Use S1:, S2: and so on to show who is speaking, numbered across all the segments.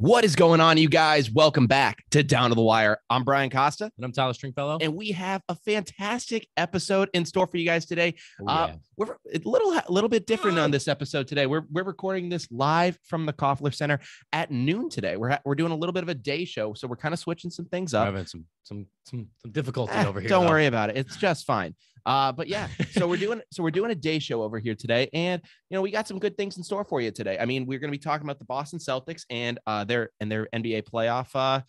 S1: What is going on, you guys? Welcome back to Down to the Wire. I'm Brian Costa.
S2: And I'm Tyler Stringfellow.
S1: And we have a fantastic episode in store for you guys today. We're a little bit different on this episode today. We're recording this live from the Koffler Center at noon today. We're doing a little bit of a day show, so we're kind of switching some things up.
S2: We're having some difficulty over here.
S1: Don't worry about it. It's just fine. But yeah, so we're doing a day show over here today, and we got some good things in store for you today. I mean, we're going to be talking about the Boston Celtics and their NBA playoff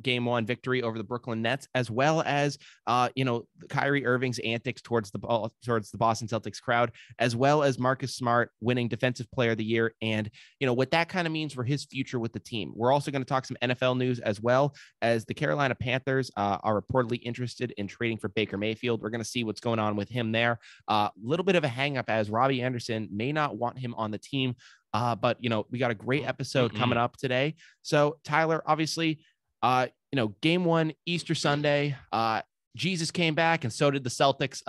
S1: game 1 victory over the Brooklyn Nets, as well as Kyrie Irving's antics towards the Boston Celtics crowd, as well as Marcus Smart winning Defensive Player of the Year, and what that kind of means for his future with the team. We're also going to talk some NFL news, as well as the Carolina Panthers are reportedly interested in trading for Baker Mayfield. We're going to see what's going on with him there. A little bit of a hang up as Robby Anderson may not want him on the team. But we got a great episode coming up today. So Tyler, obviously, game 1, Easter Sunday, Jesus came back and so did the Celtics.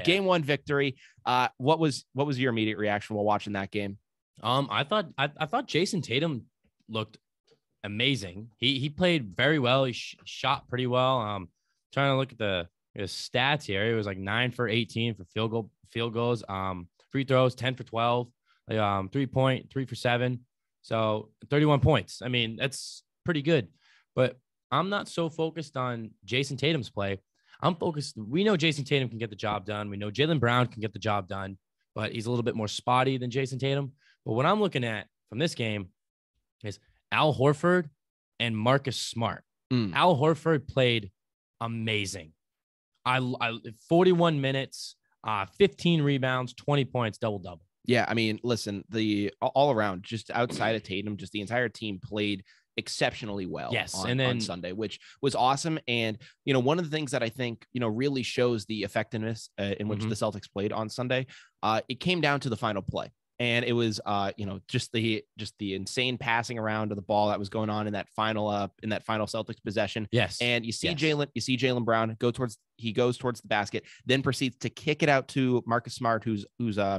S1: Game 1 victory. What was your immediate reaction while watching that game?
S2: I thought Jason Tatum looked amazing. He played very well. He shot pretty well. Trying to look at his stats here. It was like 9 for 18 for field goals. Free throws 10 for 12. 3-point, 3 for 7. So 31 points. I mean, that's pretty good. But I'm not so focused on Jason Tatum's play. I'm focused. We know Jason Tatum can get the job done. We know Jaylen Brown can get the job done, but he's a little bit more spotty than Jason Tatum. But what I'm looking at from this game is Al Horford and Marcus Smart. Al Horford played amazing. 41 minutes, 15 rebounds, 20 points, double-double.
S1: Yeah, I mean, listen, all around, just outside of Tatum, just the entire team played exceptionally well on Sunday, which was awesome. And, one of the things that I think, really shows the effectiveness in which the Celtics played on Sunday, it came down to the final play. And it was, just the insane passing around of the ball that was going on in that final Celtics possession.
S2: Yes.
S1: And you see Jaylen Brown goes towards the basket, then proceeds to kick it out to Marcus Smart, who's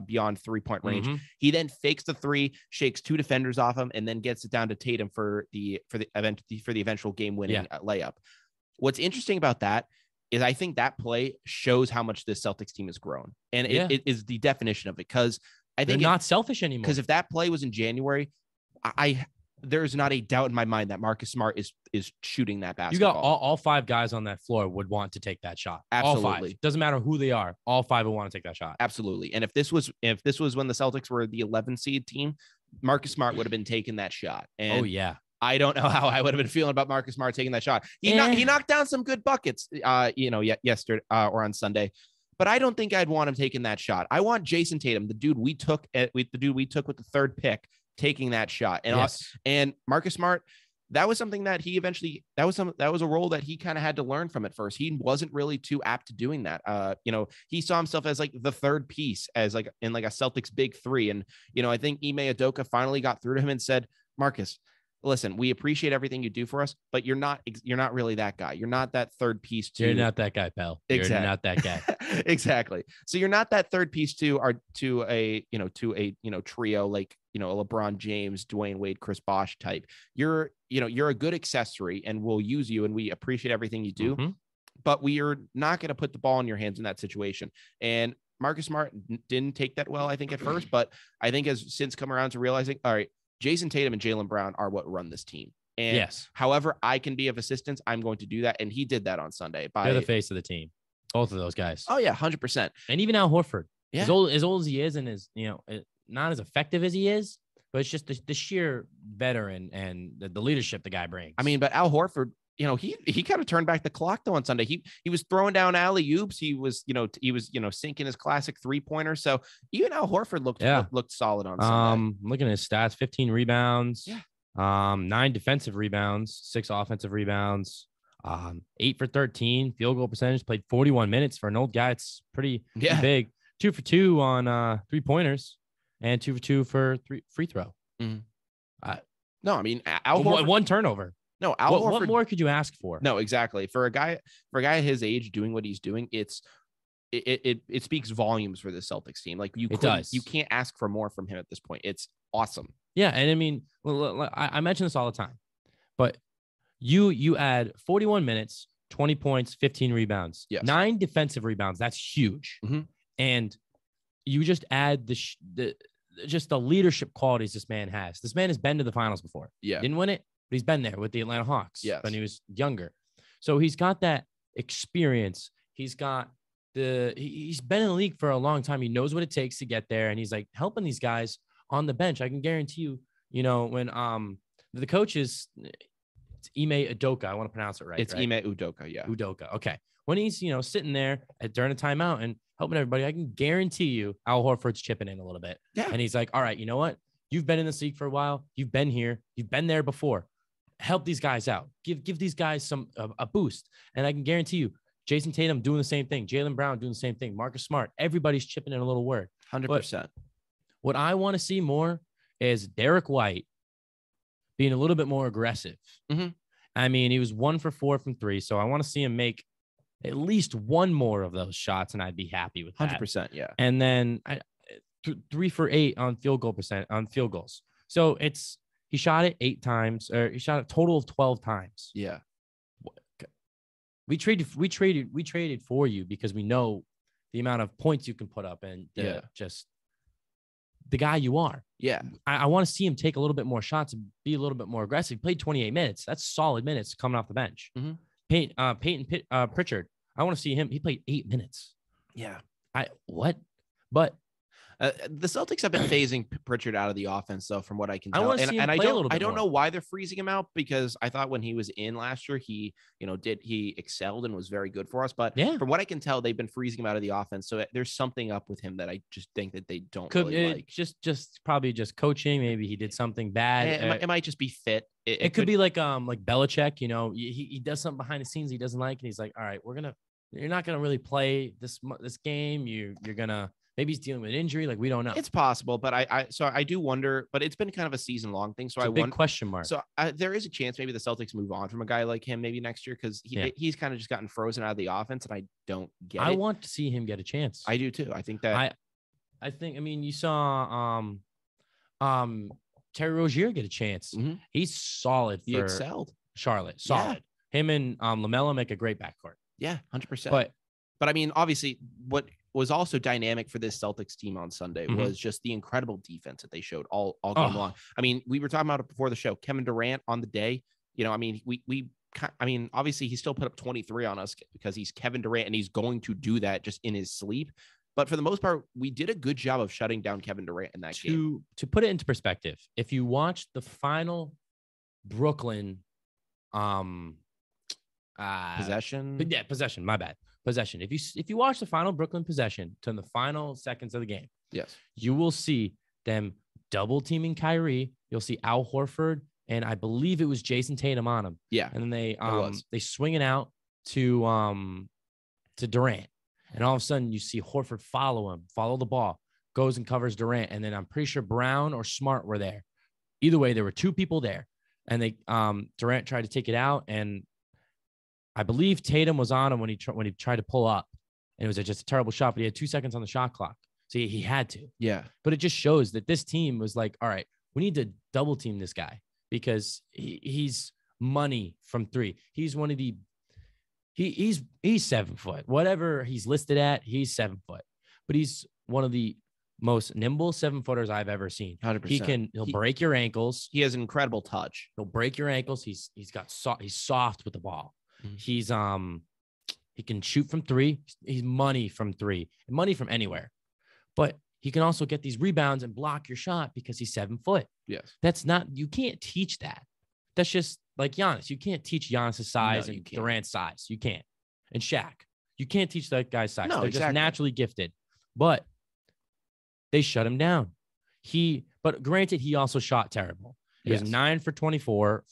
S1: beyond 3-point range. He then fakes the 3, shakes 2 defenders off him, and then gets it down to Tatum for the eventual game winning layup. What's interesting about that is I think that play shows how much this Celtics team has grown, and it is the definition of it, because I think
S2: they're not selfish anymore.
S1: Because if that play was in January, there's not a doubt in my mind that Marcus Smart is shooting that basketball.
S2: You got all 5 guys on that floor would want to take that shot.
S1: Absolutely.
S2: All 5. Doesn't matter who they are. All 5 would want to take that shot.
S1: Absolutely. And if this was when the Celtics were the 11 seed team, Marcus Smart would have been taking that shot. And I don't know how I would have been feeling about Marcus Smart taking that shot. He knocked down some good buckets, yesterday or on Sunday. But I don't think I'd want him taking that shot. I want Jason Tatum, the dude we took with the 3rd pick, taking that shot. And and Marcus Smart, that was something that he eventually that was a role that he kind of had to learn from at first. He wasn't really too apt to doing that. He saw himself as like the 3rd piece, as like in like a Celtics big 3. And I think Ime Udoka finally got through to him and said, Marcus, listen, we appreciate everything you do for us, but you're not really that guy. You're not that 3rd piece to.
S2: You're not that guy, pal. Exactly. You're not that guy.
S1: Exactly. So you're not that 3rd piece to a trio like a LeBron James, Dwayne Wade, Chris Bosh type. You're a good accessory, and we'll use you, and we appreciate everything you do. But we are not going to put the ball in your hands in that situation. And Marcus Smart didn't take that well, I think, at first, but I think has since come around to realizing, all right, Jason Tatum and Jaylen Brown are what run this team. And however I can be of assistance, I'm going to do that. And he did that on Sunday.
S2: They're the face of the team. Both of those guys.
S1: Oh, yeah, 100%.
S2: And even Al Horford. As old as he is and is, not as effective as he is, but it's just the sheer veteran and the leadership the guy brings.
S1: I mean, but Al Horford, he kind of turned back the clock though on Sunday. He was throwing down alley-oops. He was sinking his classic 3-pointer. So even Al Horford looked solid on Sunday.
S2: I'm looking at his stats: 15 rebounds, 9 defensive rebounds, 6 offensive rebounds, 8 for 13 field goal percentage. Played 41 minutes for an old guy. It's pretty big. 2 for 2 on 3-pointers, and 2 for 2 for free throw.
S1: No, I mean Al Horford,
S2: 1 turnover.
S1: No, Al Horford,
S2: what more could you ask for?
S1: No, exactly. For a guy at his age doing what he's doing, it speaks volumes for the Celtics team. Like you can't ask for more from him at this point. It's awesome.
S2: Yeah, and I mean, I mention this all the time, but you add 41 minutes, 20 points, 15 rebounds,
S1: Yes.
S2: 9 defensive rebounds. That's huge. And you just add just the leadership qualities this man has. This man has been to the finals before.
S1: Yeah.
S2: Didn't win it, but he's been there with the Atlanta Hawks when he was younger. So he's got that experience. He's been in the league for a long time. He knows what it takes to get there. And he's like helping these guys on the bench. I can guarantee you, when the coach is it's Ime Udoka. I want to pronounce it right.
S1: It's
S2: right?
S1: Ime Udoka. Yeah.
S2: Udoka. Okay. When he's, sitting there during a timeout and helping everybody, I can guarantee you Al Horford's chipping in a little bit.
S1: Yeah.
S2: And he's like, all right, you know what? You've been in this league for a while. You've been here. You've been there before. Help these guys out. Give these guys a boost. And I can guarantee you, Jason Tatum doing the same thing. Jaylen Brown doing the same thing. Marcus Smart. Everybody's chipping in a little word.
S1: 100%.
S2: What I want to see more is Derek White being a little bit more aggressive. I mean, he was 1 for 4 from 3. So I want to see him make at least one more of those shots, and I'd be happy with that.
S1: 100%, yeah.
S2: And then 3 for 8 on field goals. So he shot it 8 times, or he shot a total of 12 times.
S1: Yeah.
S2: We traded for you because we know the amount of points you can put up and just the guy you are.
S1: Yeah.
S2: I want to see him take a little bit more shots and be a little bit more aggressive. He played 28 minutes. That's solid minutes coming off the bench. Peyton Pritchard. I want to see him. He played 8 minutes.
S1: Yeah.
S2: But
S1: the Celtics have been phasing Pritchard out of the offense, though, from what I can tell. I don't know why they're freezing him out, because I thought when he was in last year, he excelled and was very good for us. But from what I can tell, they've been freezing him out of the offense. So there's something up with him that I just think that they don't really like.
S2: Just probably just coaching. Maybe he did something bad.
S1: It might just be fit.
S2: It could be like Belichick. He does something behind the scenes he doesn't like, and he's like, all right, you're not gonna really play this game. You're gonna. Maybe he's dealing with an injury. Like, we don't know.
S1: It's possible, but I do wonder. But it's been kind of a season long thing. So
S2: it's a big question mark.
S1: So there is a chance maybe the Celtics move on from a guy like him maybe next year, because he's kind of just gotten frozen out of the offense, and I don't get it.
S2: I want to see him get a chance.
S1: I do too. I think that
S2: I mean, you saw Terry Rozier get a chance. He's solid.
S1: He excelled.
S2: Charlotte, solid. Yeah. Him and LaMelo make a great backcourt.
S1: Yeah, 100%. But I mean, obviously, what was also dynamic for this Celtics team on Sunday was just the incredible defense that they showed all game long. I mean, we were talking about it before the show. Kevin Durant on the day, I mean, obviously he still put up 23 on us because he's Kevin Durant and he's going to do that just in his sleep. But for the most part, we did a good job of shutting down Kevin Durant in that game.
S2: To put it into perspective, if you watch the final Brooklyn
S1: possession.
S2: Possession. My bad. Possession. If you watch the final Brooklyn possession to the final seconds of the game,
S1: yes,
S2: you will see them double teaming Kyrie. You'll see Al Horford, and I believe it was Jason Tatum on him.
S1: Yeah,
S2: and then they swing it out to Durant, and all of a sudden you see Horford follow the ball, goes and covers Durant, and then I'm pretty sure Brown or Smart were there. Either way, there were 2 people there, and they Durant tried to take it out, and I believe Tatum was on him when he tried to pull up, and it was just a terrible shot, but he had 2 seconds on the shot clock. So he had to.
S1: Yeah.
S2: But it just shows that this team was like, all right, we need to double team this guy because he's money from 3. He's one of the, he's 7 foot, whatever he's listed at, he's 7 foot, but he's one of the most nimble 7-footers I've ever seen.
S1: 100%.
S2: He'll break your ankles.
S1: He has an incredible touch.
S2: He'll break your ankles. He's soft with the ball. He's he can shoot from 3. He's money from 3, money from anywhere, but he can also get these rebounds and block your shot because he's 7 foot.
S1: Yes.
S2: You can't teach that. That's just like Giannis. You can't teach Giannis's size and Durant's size. You can't. And Shaq, you can't teach that guy's size.
S1: No,
S2: They're
S1: exactly.
S2: just naturally gifted, but they shut him down. But granted, he also shot terrible. He was 9 for 24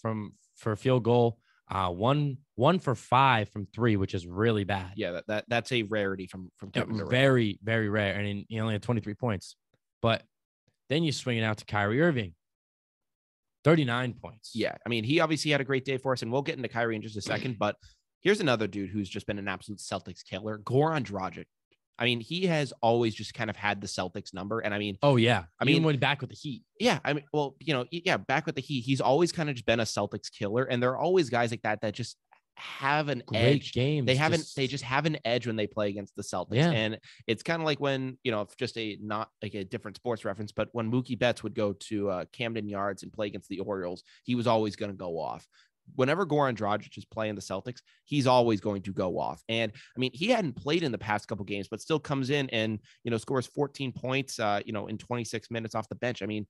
S2: for a field goal. 1 for 5 from 3, which is really bad.
S1: Yeah, that's a rarity from Kevin Durant.
S2: Very, very rare. And he only had 23 points. But then you swing it out to Kyrie Irving, 39 points.
S1: Yeah, I mean, he obviously had a great day for us, and we'll get into Kyrie in just a second. But here's another dude who's just been an absolute Celtics killer, Gore Androgic. I mean, he has always just kind of had the Celtics number. And I mean,
S2: Oh yeah.
S1: I mean,
S2: even when back with the Heat.
S1: Yeah. I mean, well, yeah, back with the Heat, he's always kind of just been a Celtics killer. And there are always guys like that just have an edge.
S2: Games.
S1: They just have an edge when they play against the Celtics.
S2: Yeah.
S1: And it's kind of like when, just not like a different sports reference, but when Mookie Betts would go to Camden Yards and play against the Orioles, he was always going to go off. Whenever Gore Androgic is playing the Celtics, he's always going to go off. And I mean, he hadn't played in the past couple games, but still comes in and, scores 14 points, in 26 minutes off the bench. I mean,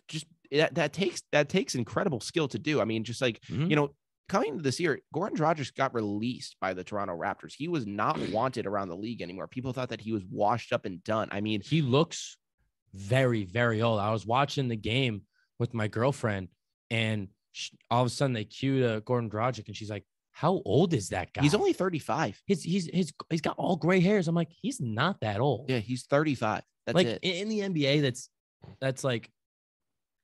S1: just that takes incredible skill to do. I mean, just like, coming into this year, Gore Androgic got released by the Toronto Raptors. He was not wanted around the league anymore. People thought that he was washed up and done. I mean,
S2: he looks very, very old. I was watching the game with my girlfriend, and all of a sudden they cue Gore Androgic, and she's like, "How old is that guy?"
S1: He's only 35.
S2: He's got all gray hairs. I'm like, he's not that old.
S1: Yeah, he's 35. That's
S2: like
S1: it.
S2: In the NBA, that's like,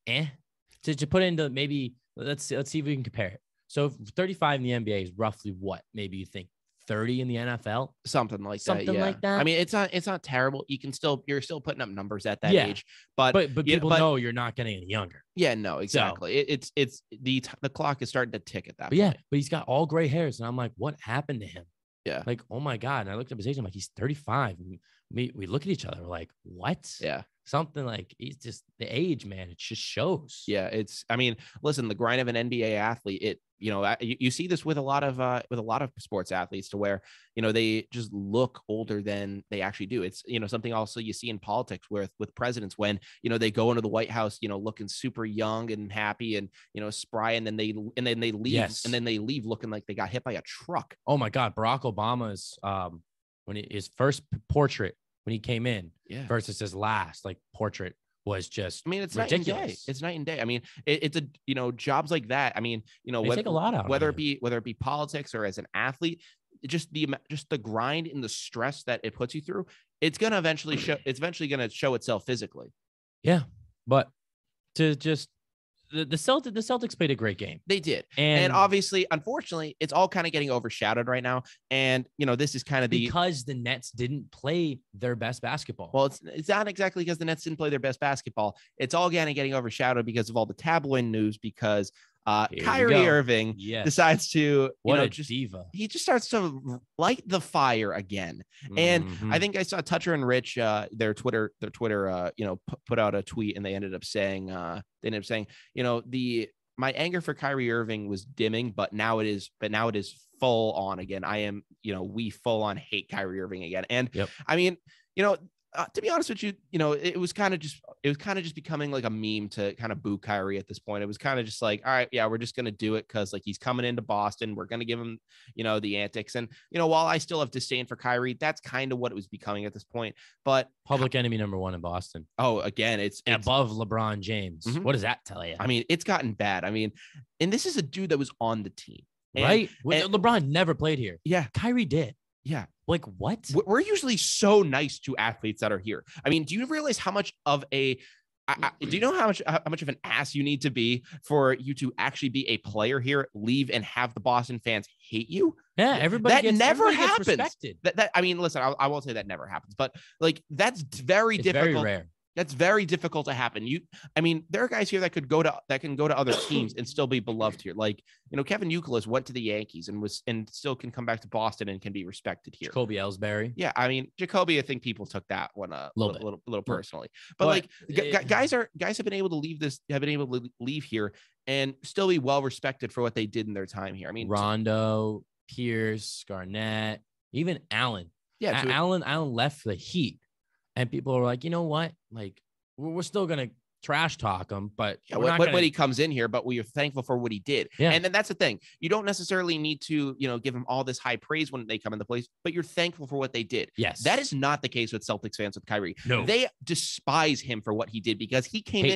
S2: to put into maybe let's see if we can compare it. So 35 in the NBA is roughly what? Maybe you think 30 in the NFL,
S1: something like
S2: that.
S1: I mean, it's not terrible. You're still putting up numbers at that age, but
S2: people know you're not getting any younger.
S1: Yeah, no, exactly. So, it's the clock is starting to tick at that point.
S2: Yeah, but he's got all gray hairs, and I'm like, what happened to him?
S1: Yeah,
S2: like, oh my God. And I looked up his age. I'm like, he's 35. And we look at each other, we're like, what?
S1: Yeah.
S2: Something like he's just the age, man. It just shows.
S1: Yeah, I mean, listen, the grind of an NBA athlete, you see this with a lot of sports athletes to where, they just look older than they actually do. It's, something also you see in politics with presidents when, they go into the White House, looking super young and happy and, spry. And then they leave and then they leave looking like they got hit by a truck.
S2: Oh my God. Barack Obama's, his first portrait, when he came in versus his last portrait was just,
S1: I mean, it's
S2: ridiculous.
S1: Night and day. It's night and day. I mean, it's jobs like that. I mean,
S2: they take a lot out,
S1: whether it be politics or as an athlete, just the grind and the stress that it puts you through. It's going to eventually show. It's eventually going to show itself physically.
S2: Yeah. But to just, the Celtics played a great game.
S1: They did. And obviously, unfortunately, it's all kind of getting overshadowed right now. And, this is kind of
S2: because the Nets didn't play their best basketball.
S1: Well, it's not exactly because the Nets didn't play their best basketball. It's all getting overshadowed because of all the tabloid news, because Kyrie Irving decides to,
S2: diva.
S1: He just starts to light the fire again. And I think I saw Toucher and Rich, their Twitter, put out a tweet, and they ended up saying, my anger for Kyrie Irving was dimming, but now it is full on again. We full on hate Kyrie Irving again. And I mean, to be honest with you, it was kind of just becoming like a meme to kind of boo Kyrie at this point. It was kind of just like, all right, yeah, we're just going to do it because he's coming into Boston. We're going to give him, the antics. And, while I still have disdain for Kyrie, that's kind of what it was becoming at this point. But
S2: public enemy number one in Boston.
S1: Oh, again, it's
S2: above LeBron James. Mm-hmm. What does that tell you?
S1: I mean, it's gotten bad. I mean, and this is a dude that was on the team.
S2: Right? LeBron never played here.
S1: Yeah.
S2: Kyrie did.
S1: Yeah.
S2: Like what?
S1: We're usually so nice to athletes that are here. I mean, do you realize how much of do you know how much of an ass you need to be for you to actually be a player here, leave, and have the Boston fans hate you?
S2: Yeah, everybody
S1: never happens.
S2: Respected.
S1: That I mean, listen, I won't say that never happens, but that's very difficult.
S2: Very rare.
S1: That's very difficult to happen. I mean, there are guys here that can go to other teams and still be beloved here. Like, Kevin Youkilis went to the Yankees and still can come back to Boston and can be respected here.
S2: Jacoby Ellsbury.
S1: Yeah. I mean, Jacoby, I think people took that one a little personally, but guys have been able to leave here and still be well respected for what they did in their time here. I mean,
S2: Rondo, Pierce, Garnett, even Allen. Yeah. Allen left for the Heat. And people are like, you know what? Like, we're still going to trash talk him, but
S1: when he comes in here, but we are thankful for what he did. Yeah. And then that's the thing. You don't necessarily need to, give him all this high praise when they come into place, but you're thankful for what they did.
S2: Yes.
S1: That is not the case with Celtics fans with Kyrie.
S2: No.
S1: They despise him for what he did because he came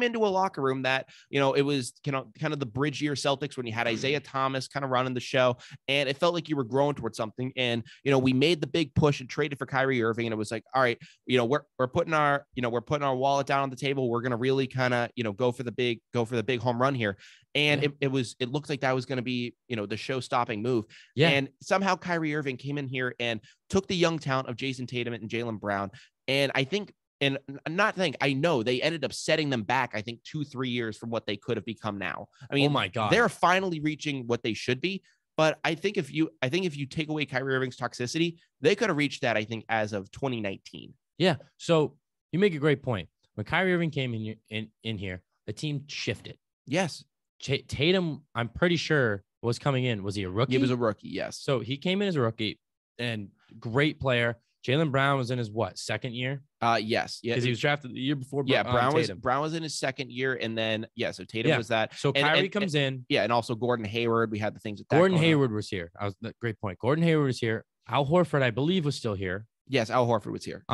S1: into a locker room that, it was, kind of the bridge year Celtics when you had Isaiah Thomas kind of running the show. And it felt like you were growing towards something. And, we made the big push and traded for Kyrie Irving. And it was like, all right, we're putting our wallet down on the table. table. We're going to really kind of, go for the big home run here. And it looked like that was going to be, the show stopping move.
S2: Yeah.
S1: And somehow Kyrie Irving came in here and took the young talent of Jason Tatum and Jaylen Brown. And I know they ended up setting them back, I think 2-3 years from what they could have become now. I mean,
S2: oh my God,
S1: they're finally reaching what they should be. But I think if you take away Kyrie Irving's toxicity, they could have reached that, I think, as of 2019.
S2: Yeah. So you make a great point. When Kyrie Irving came in here, the team shifted.
S1: Yes.
S2: Tatum, I'm pretty sure, was coming in. Was he a rookie?
S1: He was a rookie, yes.
S2: So he came in as a rookie and great player. Jaylen Brown was in his second year?
S1: Yes. Yeah.
S2: Because he was drafted the year before.
S1: Yeah, Brown was in his second year. And then, so Tatum was that.
S2: So Kyrie comes in.
S1: Yeah, and also Gordon Hayward. We had the things with
S2: Gordon Hayward was here. Great point. Gordon Hayward was here. Al Horford, I believe, was still here.
S1: Yes, Al Horford was here.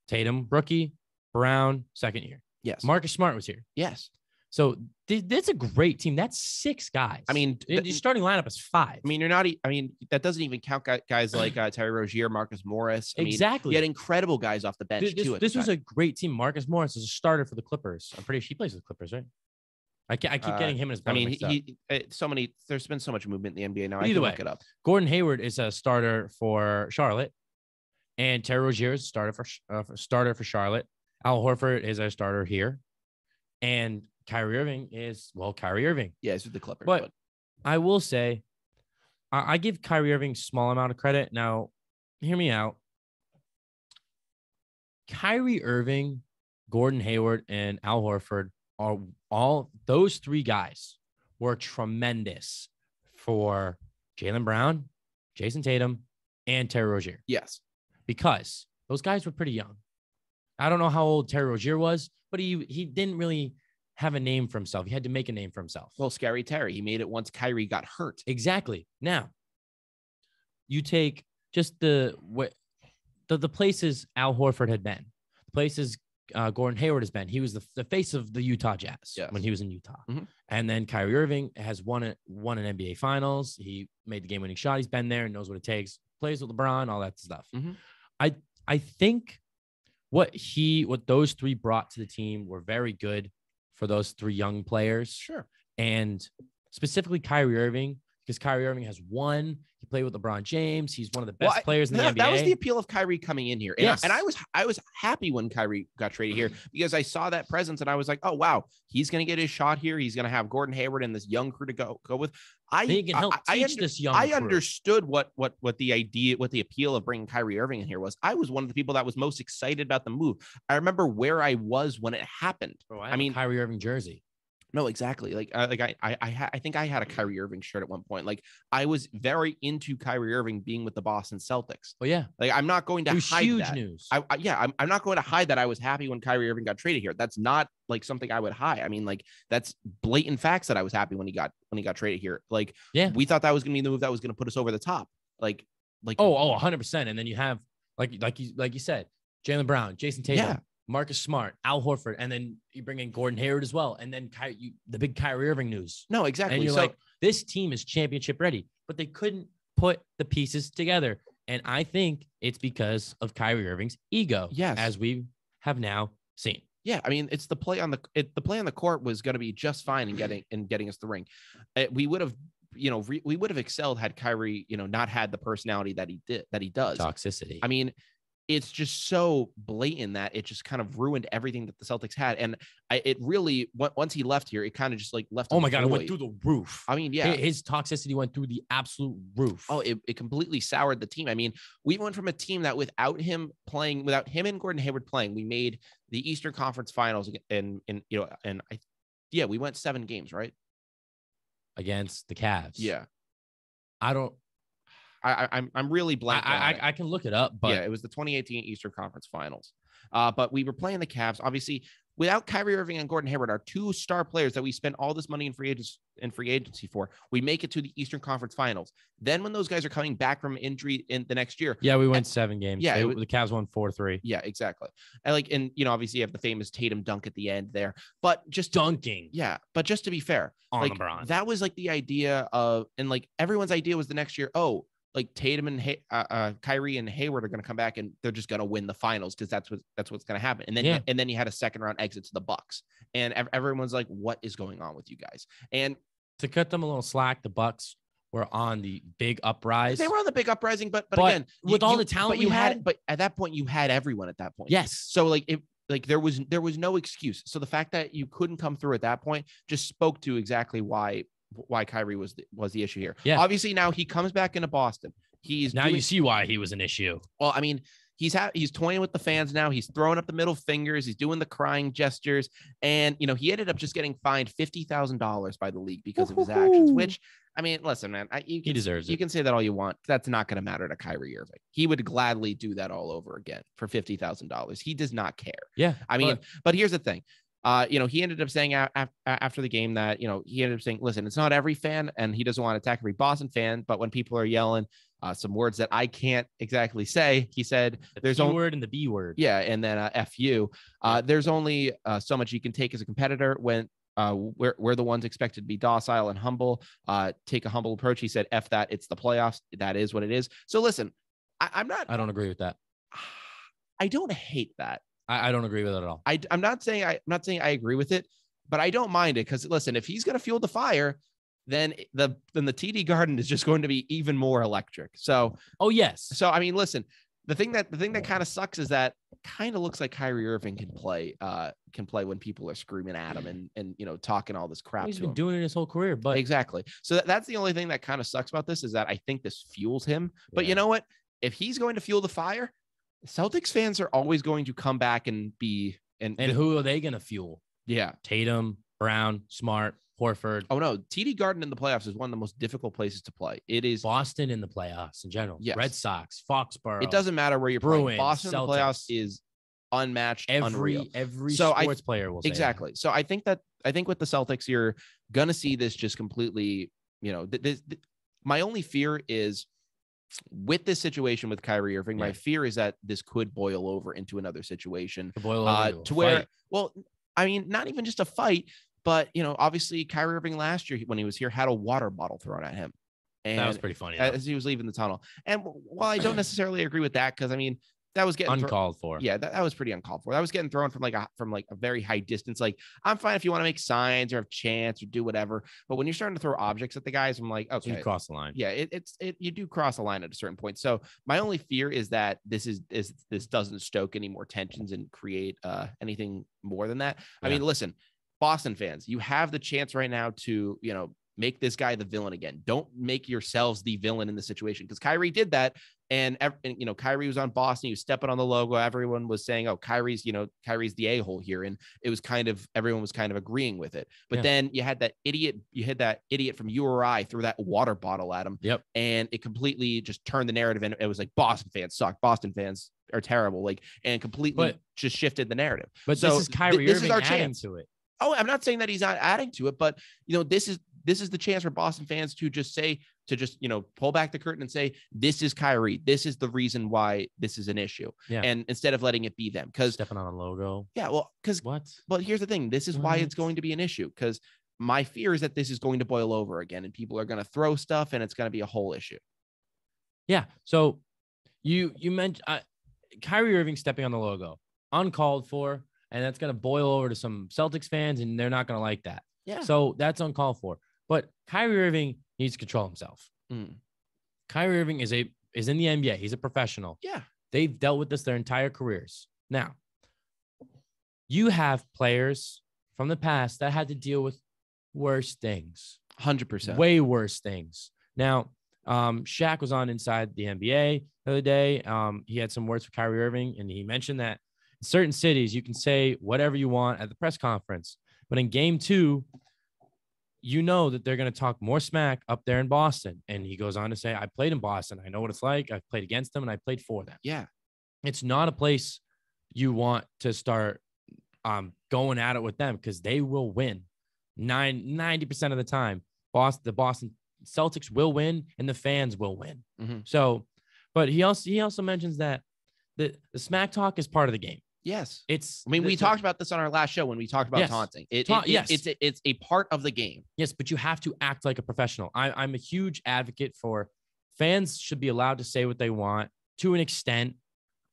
S2: Tatum, rookie. Brown, second year.
S1: Yes.
S2: Marcus Smart was here.
S1: Yes.
S2: So that's a great team. That's 6 guys.
S1: I mean,
S2: your starting lineup is 5.
S1: I mean, that doesn't even count guys like Terry Rozier, Marcus Morris.
S2: Exactly.
S1: You had incredible guys off the bench too.
S2: This was a great team. Marcus Morris is a starter for the Clippers. I'm pretty sure he plays with the Clippers, right? I keep getting him and his brother mixed up.
S1: There's been so much movement in the NBA now.
S2: But either way,
S1: look it up.
S2: Gordon Hayward is a starter for Charlotte, and Terry Rozier is a starter for Charlotte. Al Horford is a starter here, and Kyrie Irving is Kyrie Irving.
S1: Yeah, it's with the Clippers.
S2: But I will say, I give Kyrie Irving a small amount of credit. Now, hear me out. Kyrie Irving, Gordon Hayward, and Al Horford are all those 3 guys were tremendous for Jaylen Brown, Jason Tatum, and Terry Rozier.
S1: Yes.
S2: Because those guys were pretty young. I don't know how old Terry Rozier was, but he didn't really have a name for himself. He had to make a name for himself.
S1: Well, Scary Terry, he made it once Kyrie got hurt.
S2: Exactly. Now, you take just the places Al Horford had been, the places Gordon Hayward has been. He was the face of the Utah Jazz when he was in Utah.
S1: Mm-hmm.
S2: And then Kyrie Irving has won an NBA Finals. He made the game-winning shot. He's been there and knows what it takes. Plays with LeBron, all that stuff.
S1: Mm-hmm.
S2: I think what those 3 brought to the team were very good for those 3 young players.
S1: Sure. And
S2: specifically Kyrie Irving, because Kyrie Irving has won. He played with LeBron James. He's one of the best players in the NBA.
S1: That was the appeal of Kyrie coming in here. And,
S2: yes.
S1: and I was happy when Kyrie got traded here because I saw that presence and I was like, oh, wow, he's going to get his shot here. He's going to have Gordon Hayward and this young crew to go with.
S2: He can help teach this young
S1: I
S2: crew.
S1: understood what the appeal of bringing Kyrie Irving in here was. I was one of the people that was most excited about the move. I remember where I was when it happened.
S2: Bro, I mean, Kyrie Irving jersey.
S1: No, exactly. I think I had a Kyrie Irving shirt at one point. Like I was very into Kyrie Irving being with the Boston Celtics.
S2: Oh yeah.
S1: Like I'm not going to hide
S2: huge
S1: that.
S2: News.
S1: I'm not going to hide that I was happy when Kyrie Irving got traded here. That's not like something I would hide. I mean, like that's blatant facts that I was happy when he got traded here. Like we thought that was going to be the move that was going to put us over the top. Like
S2: 100%. And then you have like you said, Jaylen Brown, Jason Tatum.
S1: Yeah.
S2: Marcus Smart, Al Horford, and then you bring in Gordon Hayward as well. And then the big Kyrie Irving news.
S1: No, exactly.
S2: And you're like, this team is championship ready, but they couldn't put the pieces together. And I think it's because of Kyrie Irving's ego.
S1: Yes.
S2: As we have now seen.
S1: Yeah. I mean, it's the play on the court was going to be just fine in getting us the ring. We would have, we would have excelled had Kyrie, not had the personality that he does.
S2: Toxicity.
S1: I mean, it's just so blatant that it just kind of ruined everything that the Celtics had. And it really, once he left here, it kind of just like left.
S2: Oh my God, it went through the roof.
S1: I mean, yeah.
S2: His toxicity went through the absolute roof.
S1: Oh, it completely soured the team. I mean, we went from a team that without him and Gordon Hayward playing, we made the Eastern Conference Finals we went 7 games, right?
S2: Against the Cavs.
S1: Yeah.
S2: I'm
S1: really blanking.
S2: I can look it up, but
S1: yeah, it was the 2018 Eastern Conference Finals. But we were playing the Cavs. Obviously, without Kyrie Irving and Gordon Hayward, our 2 star players that we spent all this money in free agency for, we make it to the Eastern Conference Finals. Then when those guys are coming back from injury in the next year,
S2: we went 7 games.
S1: Yeah,
S2: the Cavs won 4-3.
S1: Yeah, exactly. And obviously you have the famous Tatum dunk at the end there, but just
S2: dunking.
S1: Yeah, but just to be fair,
S2: on LeBron,
S1: that was like the idea of, and like everyone's idea was the next year. Oh, like Tatum and Kyrie and Hayward are going to come back and they're just going to win the finals because that's what's going to happen. And then you had a second round exit to the Bucks, and everyone's like, "What is going on with you guys?" And
S2: to cut them a little slack, the Bucks were on the big uprise.
S1: They were on the big uprising, but again,
S2: with all the talent
S1: you had, but at that point you had everyone at that point.
S2: Yes.
S1: So there was no excuse. So the fact that you couldn't come through at that point just spoke to exactly why Kyrie was the issue here.
S2: Yeah.
S1: Obviously now he comes back into Boston.
S2: You see why he was an issue.
S1: Well, I mean, he's toying with the fans now. He's throwing up the middle fingers. He's doing the crying gestures. And, he ended up just getting fined $50,000 by the league because of his actions, which, I mean, listen, man, he deserves it. You can say that all you want. That's not going to matter to Kyrie Irving. He would gladly do that all over again for $50,000. He does not care.
S2: Yeah.
S1: I mean, but here's the thing. He ended up saying after the game that, he ended up saying, listen, it's not every fan and he doesn't want to attack every Boston fan, but when people are yelling some words that I can't exactly say, he said, there's only
S2: word and the B word.
S1: Yeah. And then F you, there's only so much you can take as a competitor when we're the ones expected to be docile and humble, take a humble approach. He said, F that, it's the playoffs. That is what it is. So listen, I
S2: don't agree with that.
S1: I don't hate that.
S2: I don't agree with it at all.
S1: I'm not saying I agree with it, but I don't mind it because listen, if he's going to fuel the fire, then the TD Garden is just going to be even more electric. So,
S2: oh yes.
S1: So I mean, listen, the thing that kind of sucks is that kind of looks like Kyrie Irving can play when people are screaming at him and talking all this crap.
S2: He's been doing it his whole career, but
S1: exactly. So that's the only thing that kind of sucks about this is that I think this fuels him. But you know what? If he's going to fuel the fire, Celtics fans are always going to come back and be and
S2: who are they going to fuel?
S1: Yeah,
S2: Tatum, Brown, Smart, Horford.
S1: Oh no, TD Garden in the playoffs is one of the most difficult places to play. It is
S2: Boston in the playoffs in general.
S1: Yes.
S2: Red Sox, Foxborough.
S1: It doesn't matter where you're
S2: Bruins,
S1: playing. Boston
S2: Celtics.
S1: in the playoffs is unmatched, unreal.
S2: Every sports player will say
S1: exactly.
S2: That.
S1: So I think with the Celtics, you're gonna see this just completely. My only fear is with this situation with Kyrie Irving. My fear is that this could boil over into another situation to where, well, I mean, not even just a fight. But, obviously Kyrie Irving last year when he was here had a water bottle thrown at him. And
S2: that was pretty funny.
S1: As he was leaving the tunnel. And while I don't necessarily agree with that, because, I mean, that was getting
S2: uncalled for.
S1: Yeah, that was pretty uncalled for. That was getting thrown from a very high distance. Like, I'm fine if you want to make signs or have chants or do whatever. But when you're starting to throw objects at the guys, I'm like, okay.
S2: You cross the line.
S1: Yeah, you do cross the line at a certain point. So my only fear is that this doesn't stoke any more tensions and create anything more than that. Yeah. I mean, listen, Boston fans, you have the chance right now to, make this guy the villain again. Don't make yourselves the villain in the situation because Kyrie did that. And Kyrie was on Boston. He was stepping on the logo. Everyone was saying, oh, Kyrie's the a-hole here. And it was everyone was kind of agreeing with it. But then you had that idiot from URI threw that water bottle at him.
S2: Yep.
S1: And it completely just turned the narrative. And it was like, Boston fans suck. Boston fans are terrible. And completely just shifted the narrative.
S2: But so this is Kyrie Irving adding to it.
S1: Oh, I'm not saying that he's not adding to it, but this is the chance for Boston fans to just pull back the curtain and say, this is Kyrie. This is the reason why this is an issue. Yeah. And instead of letting it be them, because
S2: stepping on a logo.
S1: Yeah. Well, because but here's the thing. This is why it's going to be an issue. Because my fear is that this is going to boil over again and people are going to throw stuff and it's going to be a whole issue.
S2: Yeah. So you mentioned Kyrie Irving stepping on the logo, uncalled for. And that's going to boil over to some Celtics fans, and they're not going to like that.
S1: Yeah.
S2: So that's uncalled for. But Kyrie Irving needs to control himself. Kyrie Irving is in the NBA. He's a professional.
S1: Yeah.
S2: They've dealt with this their entire careers. Now, you have players from the past that had to deal with worse things.
S1: 100%.
S2: Way worse things. Now, Shaq was on Inside the NBA the other day. He had some words for Kyrie Irving, and he mentioned that in certain cities, you can say whatever you want at the press conference. But in game 2, that they're going to talk more smack up there in Boston. And he goes on to say, I played in Boston. I know what it's like. I've played against them and I played for them.
S1: Yeah.
S2: It's not a place you want to start going at it with them because they will win 90% of the time. The Boston Celtics will win and the fans will win.
S1: Mm-hmm.
S2: So, but he also mentions that the smack talk is part of the game.
S1: Yes.
S2: We
S1: talked about this on our last show when we talked about taunting. It's a part of the game.
S2: Yes, but you have to act like a professional. I'm a huge advocate for fans should be allowed to say what they want to an extent.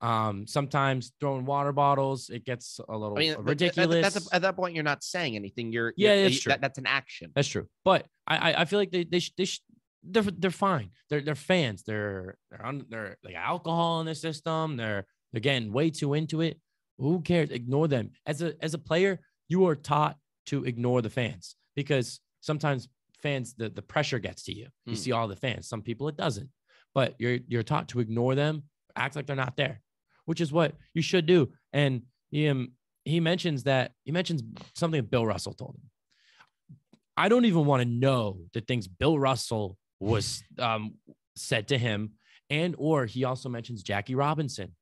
S2: Sometimes throwing water bottles, it gets a little ridiculous.
S1: At that point, you're not saying anything.
S2: That's true.
S1: That's an action.
S2: That's true. But I feel like they're fine. They're fans. They're like alcohol in their system. They're getting way too into it. Who cares? Ignore them. As a player, you are taught to ignore the fans because sometimes fans, the pressure gets to you. You see all the fans. Some people it doesn't. But you're taught to ignore them, act like they're not there, which is what you should do. And he mentions something that Bill Russell told him. I don't even want to know the things Bill Russell was said to him, or he also mentions Jackie Robinson.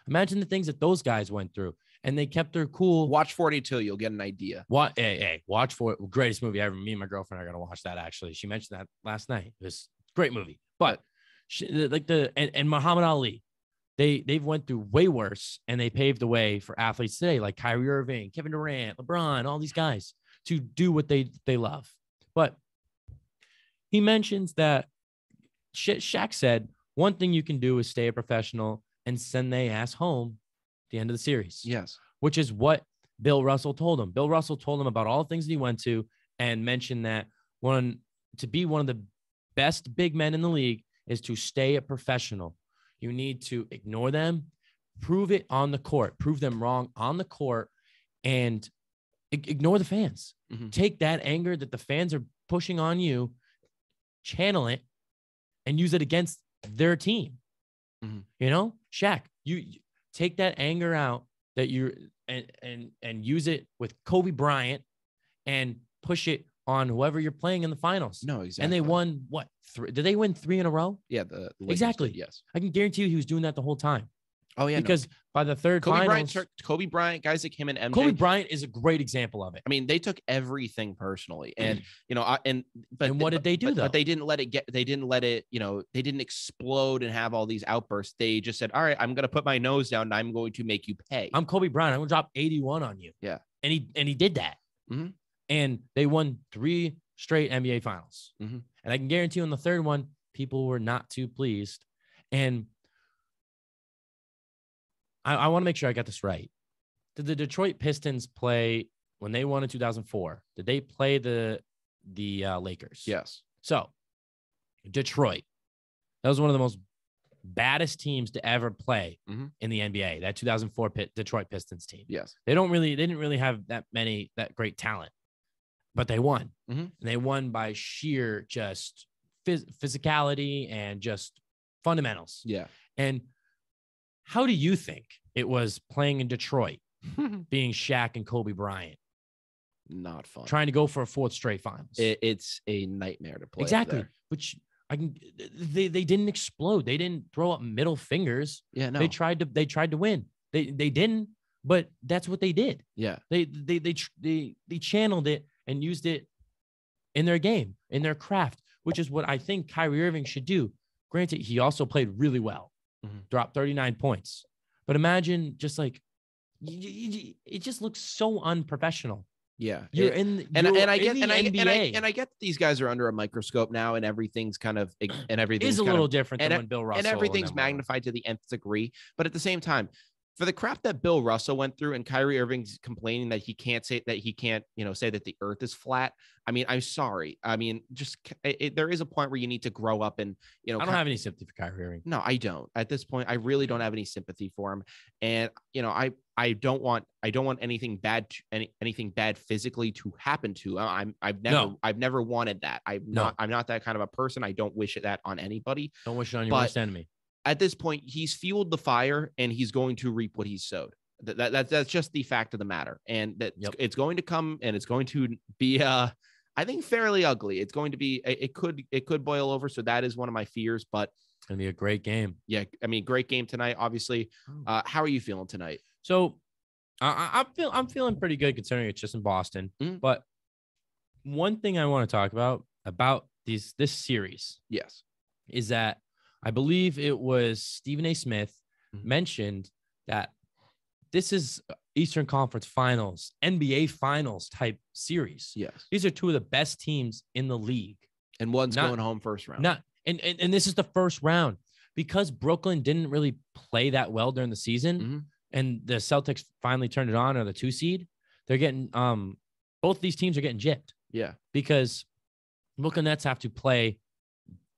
S2: Imagine the things that those guys went through, and they kept their cool.
S1: Watch 42, you'll get an idea.
S2: What? Hey, watch greatest movie ever. Me and my girlfriend are gonna watch that. Actually, she mentioned that last night. It was a great movie, but and Muhammad Ali, they've went through way worse, and they paved the way for athletes today, like Kyrie Irving, Kevin Durant, LeBron, all these guys to do what they love. But he mentions that Shaq said one thing you can do is stay a professional and send their ass home at the end of the series.
S1: Yes.
S2: Which is what Bill Russell told him. Bill Russell told him about all the things that he went to and mentioned that to be one of the best big men in the league is to stay a professional. You need to ignore them, prove it on the court, prove them wrong on the court, and ignore the fans. Mm-hmm. Take that anger that the fans are pushing on you, channel it, and use it against their team. Mm-hmm. You know, Shaq, you take that anger out that and use it with Kobe Bryant and push it on whoever you're playing in the finals.
S1: No, exactly.
S2: And they won what? Did they win 3 in a row?
S1: Yeah, the
S2: exactly.
S1: Did, yes,
S2: I can guarantee you he was doing that the whole time.
S1: Oh yeah,
S2: because by the third finals,
S1: Kobe Bryant, guys like him and MJ.
S2: Kobe Bryant is a great example of it.
S1: I mean, they took everything personally, and
S2: but what did they do though?
S1: But they didn't let it they didn't explode and have all these outbursts. They just said, all right, I'm going to put my nose down and I'm going to make you pay.
S2: I'm Kobe Bryant. I'm going to drop 81 on you.
S1: Yeah.
S2: And he did that. Mm-hmm. And they won 3 straight NBA finals. Mm-hmm. And I can guarantee you on the third one, people were not too pleased. And I want to make sure I got this right. Did the Detroit Pistons play when they won in 2004? Did they play the Lakers?
S1: Yes.
S2: So Detroit, that was one of the most baddest teams to ever play in the NBA. That 2004 Detroit Pistons team.
S1: Yes.
S2: They didn't really have that great talent, but they won. Mm-hmm. And they won by sheer just physicality and just fundamentals.
S1: Yeah.
S2: And how do you think it was playing in Detroit, being Shaq and Kobe Bryant?
S1: Not fun.
S2: Trying to go for a 4th straight finals.
S1: It's a nightmare to play.
S2: Exactly. Which they didn't explode. They didn't throw up middle fingers.
S1: Yeah, no.
S2: They tried to win. They didn't, but that's what they did.
S1: Yeah.
S2: They channeled it and used it in their game, in their craft, which is what I think Kyrie Irving should do. Granted, he also played really well. Dropped 39 points. But imagine just like it just looks so unprofessional.
S1: Yeah.
S2: I
S1: get these guys are under a microscope now and everything's kind of
S2: is a little different than when Bill Russell
S1: and everything's magnified to the nth degree. But at the same time, for the crap that Bill Russell went through and Kyrie Irving's complaining that he can't say that the earth is flat. I mean, I'm sorry. I mean, there is a point where you need to grow up and,
S2: I don't have any sympathy for Kyrie Irving.
S1: No, I don't. At this point, I really don't have any sympathy for him. And, I don't want anything bad physically to happen to him. I've never wanted that. I'm not that kind of a person. I don't wish that on anybody.
S2: Don't wish it on your worst enemy.
S1: At this point, he's fueled the fire and he's going to reap what he's sowed. That's just the fact of the matter. And that it's going to come and it's going to be, I think, fairly ugly. It's going to be, it could boil over. So that is one of my fears, but
S2: it's going to be a great game.
S1: Yeah. I mean, great game tonight, obviously. How are you feeling tonight?
S2: So I'm feeling pretty good considering it's just in Boston. Mm-hmm. But one thing I want to talk about this series.
S1: Yes.
S2: Is that I believe it was Stephen A. Smith mentioned that this is Eastern Conference Finals, NBA Finals type series.
S1: Yes.
S2: These are 2 of the best teams in the league.
S1: And one's going home first round.
S2: And this is the first round because Brooklyn didn't really play that well during the season.
S1: Mm-hmm.
S2: And the Celtics finally turned it on, or the 2 seed. They're getting both these teams are getting gypped.
S1: Yeah.
S2: Because Brooklyn Nets have to play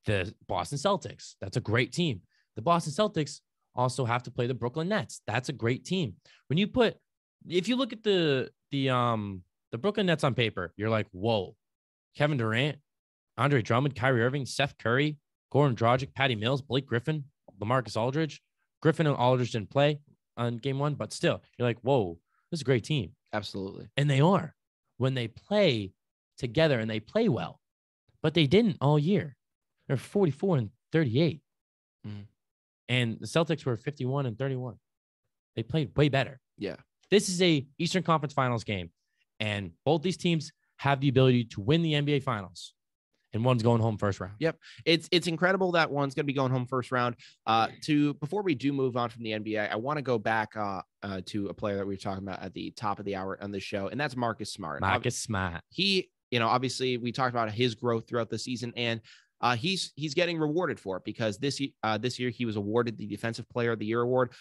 S2: the Boston Celtics. That's a great team. The Boston Celtics also have to play the Brooklyn Nets. That's a great team. If you look at the Brooklyn Nets on paper, you're like, whoa, Kevin Durant, Andre Drummond, Kyrie Irving, Steph Curry, Gore Androgic, Patty Mills, Blake Griffin, LaMarcus Aldridge. Griffin and Aldridge didn't play on game 1, but still, you're like, whoa, this is a great team.
S1: Absolutely.
S2: And they are when they play together and they play well, but they didn't all year. They're 44 and 38.
S1: Mm-hmm.
S2: And the Celtics were 51 and 31. They played way better.
S1: Yeah.
S2: This is a Eastern Conference Finals game, and both these teams have the ability to win the NBA Finals, and one's going home first round.
S1: Yep. It's incredible that one's going to be going home first round. Before we do move on from the NBA, I want to go back to a player that we were talking about at the top of the hour on the show, and that's Marcus Smart.
S2: Marcus Smart.
S1: He, obviously we talked about his growth throughout the season, and he's getting rewarded for it because this year he was awarded the Defensive Player of the Year award.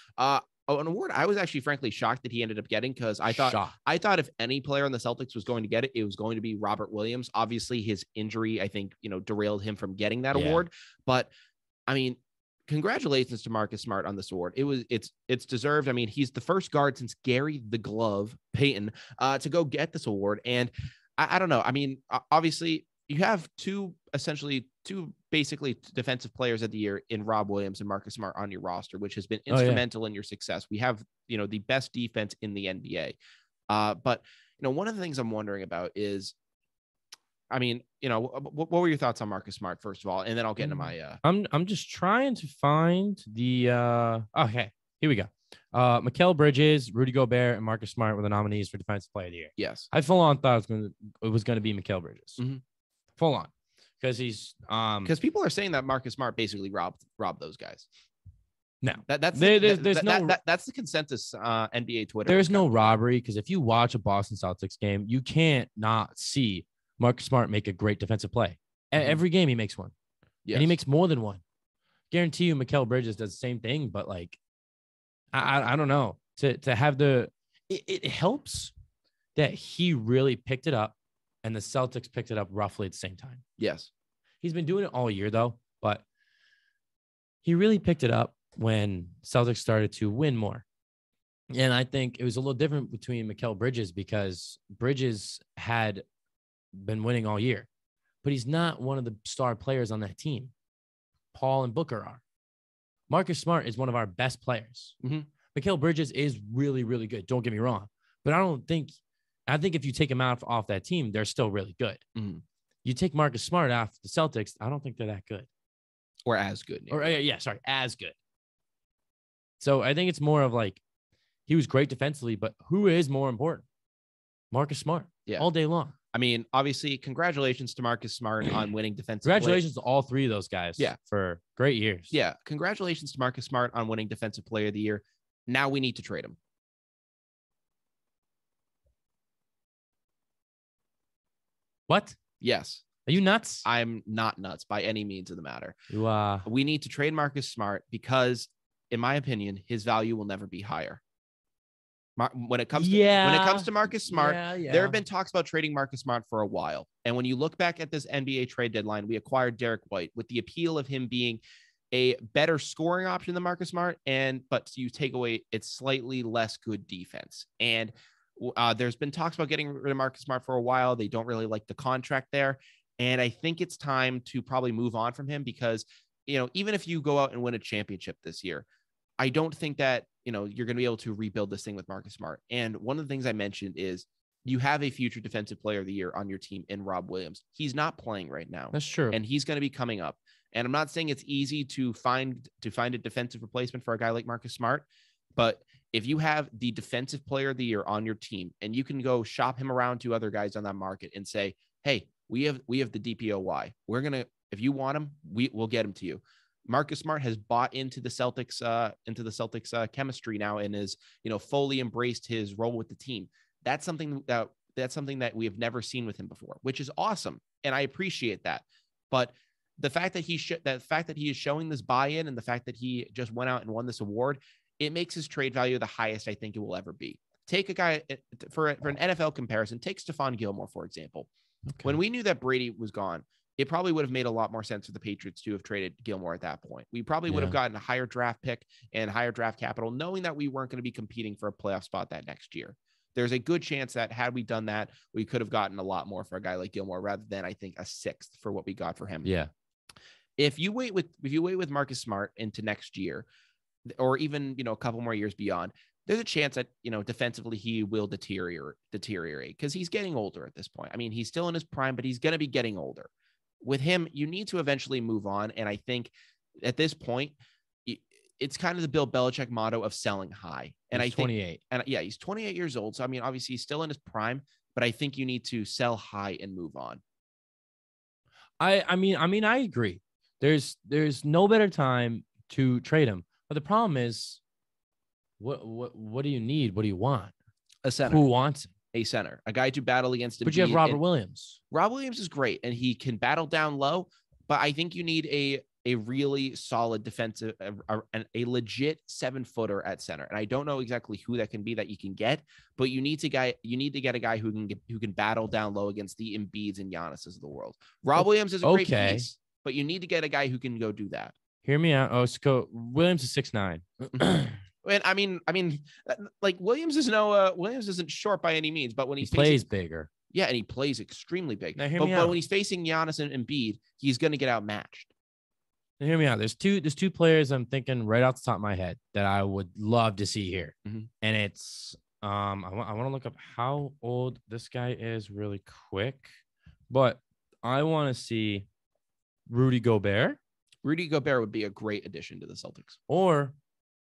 S1: An award I was actually frankly shocked that he ended up getting, because I thought if any player on the Celtics was going to get it, it was going to be Robert Williams. Obviously, his injury, I think, derailed him from getting that award. But I mean, congratulations to Marcus Smart on this award. It's deserved. I mean, he's the first guard since Gary the Glove Payton to go get this award. And I don't know. I mean, obviously, you have two basically defensive players of the year in Rob Williams and Marcus Smart on your roster, which has been instrumental in your success. We have, the best defense in the NBA. But one of the things I'm wondering about is, I mean, what were your thoughts on Marcus Smart, first of all? And then I'll get into my,
S2: I'm just trying to find the, okay, here we go. Mikal Bridges, Rudy Gobert, and Marcus Smart were the nominees for Defensive Player of the Year.
S1: Yes.
S2: I full on thought it was going to be Mikal Bridges.
S1: Mm-hmm.
S2: Full on. Because he's
S1: because people are saying that Marcus Smart basically robbed those guys.
S2: No,
S1: that's the consensus NBA Twitter.
S2: There's no robbery, because if you watch a Boston Celtics game, you can't not see Marcus Smart make a great defensive play. Mm-hmm. Every game he makes one. Yes. And he makes more than one. Guarantee you Mikal Bridges does the same thing, but like I don't know. To have it helps that he really picked it up. And the Celtics picked it up roughly at the same time.
S1: Yes.
S2: He's been doing it all year, though. But he really picked it up when Celtics started to win more. And I think it was a little different between Mikal Bridges, because Bridges had been winning all year. But he's not one of the star players on that team. Paul and Booker are. Marcus Smart is one of our best players.
S1: Mm-hmm.
S2: Mikal Bridges is really, really good. Don't get me wrong. But I think if you take him off that team, they're still really good.
S1: Mm-hmm.
S2: You take Marcus Smart off the Celtics, I don't think they're that good.
S1: Or as good.
S2: As good. So I think it's more of like, he was great defensively, but who is more important? Marcus Smart. Yeah. All day long.
S1: I mean, obviously, congratulations to Marcus Smart on winning defensive.
S2: Congratulations to all three of those guys.
S1: Yeah.
S2: For great years.
S1: Yeah. Congratulations to Marcus Smart on winning Defensive Player of the Year. Now we need to trade him.
S2: What?
S1: Yes.
S2: Are you nuts?
S1: I'm not nuts by any means of the matter.
S2: You are.
S1: We need to trade Marcus Smart because, in my opinion, his value will never be higher. When it comes to Marcus Smart, there have been talks about trading Marcus Smart for a while. And when you look back at this NBA trade deadline, we acquired Derek White with the appeal of him being a better scoring option than Marcus Smart, but you take away its slightly less good defense. And there's been talks about getting rid of Marcus Smart for a while. They don't really like the contract there. And I think it's time to probably move on from him because, even if you go out and win a championship this year, I don't think that, you're going to be able to rebuild this thing with Marcus Smart. And one of the things I mentioned is you have a future Defensive Player of the Year on your team in Rob Williams. He's not playing right now.
S2: That's true.
S1: And he's going to be coming up. And I'm not saying it's easy to find a defensive replacement for a guy like Marcus Smart, but if you have the Defensive Player of the Year on your team and you can go shop him around to other guys on that market and say, hey, we have the DPOY. If you want him, we'll get him to you. Marcus Smart has bought into the Celtics chemistry now and is, fully embraced his role with the team. That's something that we have never seen with him before, which is awesome. And I appreciate that. But the fact that he is showing this buy-in and the fact that he just went out and won this award, it makes his trade value the highest I think it will ever be. Take a guy for an NFL comparison. Take Stephon Gilmore, for example. Okay. When we knew that Brady was gone, it probably would have made a lot more sense for the Patriots to have traded Gilmore at that point. We probably would have gotten a higher draft pick and higher draft capital, knowing that we weren't going to be competing for a playoff spot that next year. There's a good chance that had we done that, we could have gotten a lot more for a guy like Gilmore rather than, I think, a sixth for what we got for him.
S2: Yeah.
S1: If you wait with Marcus Smart into next year, or even, a couple more years beyond, there's a chance that, defensively he will deteriorate because he's getting older at this point. I mean, he's still in his prime, but he's going to be getting older. With him, you need to eventually move on. And I think at this point, it's kind of the Bill Belichick motto of selling high. And
S2: he's 28.
S1: And yeah, he's 28 years old. So, I mean, obviously he's still in his prime, but I think you need to sell high and move on.
S2: I mean, I agree. There's no better time to trade him. But the problem is, what do you need? What do you want?
S1: A center.
S2: Who wants him?
S1: A center, a guy to battle against.
S2: But you have Robert Williams.
S1: Rob Williams is great, and he can battle down low. But I think you need a really solid defensive, a legit 7-footer at center. And I don't know exactly who that can be that you can get, but you need to get a guy who can battle down low against the Embiids and Giannis's of the world. Rob Williams is a great piece, but you need to get a guy who can go do that.
S2: Hear me out. Williams is 6'9".
S1: And I mean, like Williams isn't short by any means, but when he
S2: plays bigger.
S1: Yeah, and he plays extremely big.
S2: Now,
S1: but when he's facing Giannis and Embiid, he's going to get outmatched.
S2: Now, hear me out. There's two players I'm thinking right off the top of my head that I would love to see here.
S1: Mm-hmm.
S2: And it's I want to look up how old this guy is really quick, but I want to see Rudy Gobert.
S1: Rudy Gobert would be a great addition to the Celtics.
S2: Or